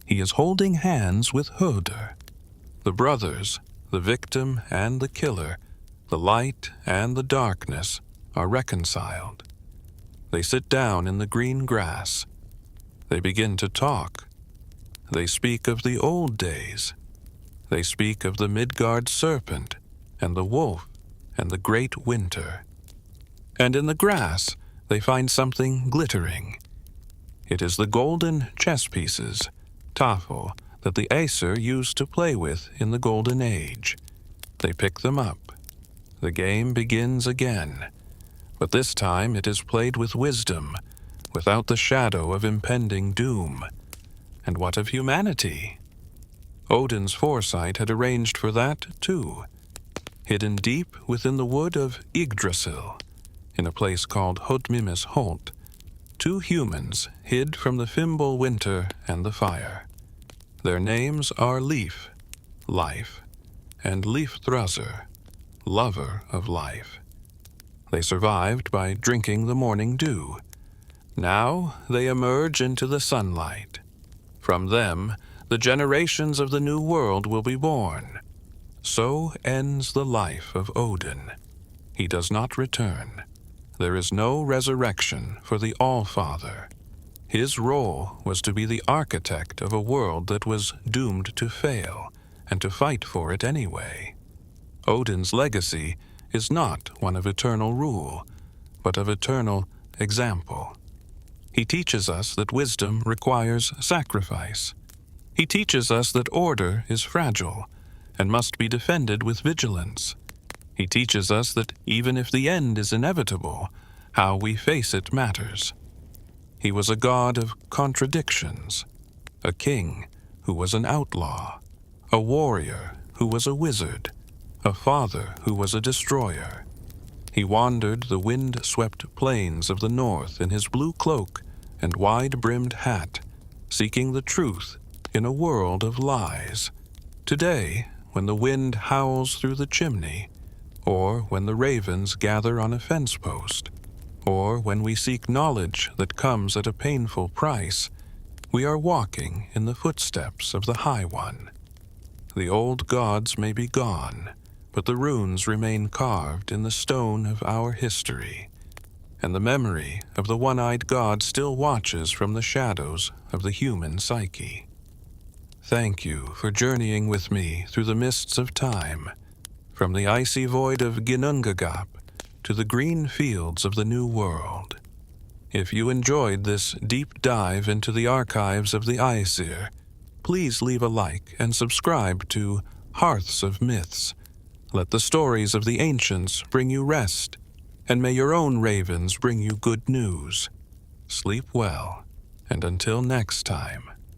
He is holding hands with Hödur. The brothers, the victim and the killer, the light and the darkness, are reconciled. They sit down in the green grass. They begin to talk. They speak of the old days. They speak of the Midgard serpent and the wolf and the great winter. And in the grass they find something glittering. It is the golden chess pieces, tafel, that the Aesir used to play with in the Golden Age. They pick them up. The game begins again, but this time it is played with wisdom, without the shadow of impending doom. And what of humanity? Odin's foresight had arranged for that, too. Hidden deep within the wood of Yggdrasil, in a place called Hodmimis Holt, 2 humans hid from the Fimbul winter and the fire. Their names are Leaf, life, and Leifthrazr, lover of life. They survived by drinking the morning dew. Now they emerge into the sunlight. From them, the generations of the new world will be born. So ends the life of Odin. He does not return. There is no resurrection for the Allfather. His role was to be the architect of a world that was doomed to fail, and to fight for it anyway. Odin's legacy is not one of eternal rule, but of eternal example. He teaches us that wisdom requires sacrifice. He teaches us that order is fragile and must be defended with vigilance. He teaches us that even if the end is inevitable, how we face it matters. He was a god of contradictions, a king who was an outlaw, a warrior who was a wizard, a father who was a destroyer. He wandered the wind-swept plains of the north in his blue cloak and wide-brimmed hat, seeking the truth in a world of lies. Today, when the wind howls through the chimney, or when the ravens gather on a fence post, or when we seek knowledge that comes at a painful price, we are walking in the footsteps of the High One. The old gods may be gone, but the runes remain carved in the stone of our history, and the memory of the one-eyed god still watches from the shadows of the human psyche. Thank you for journeying with me through the mists of time, from the icy void of Ginnungagap to the green fields of the New World. If you enjoyed this deep dive into the archives of the Aesir, please leave a like and subscribe to Hearths of Myths. Let the stories of the ancients bring you rest, and may your own ravens bring you good news. Sleep well, and until next time.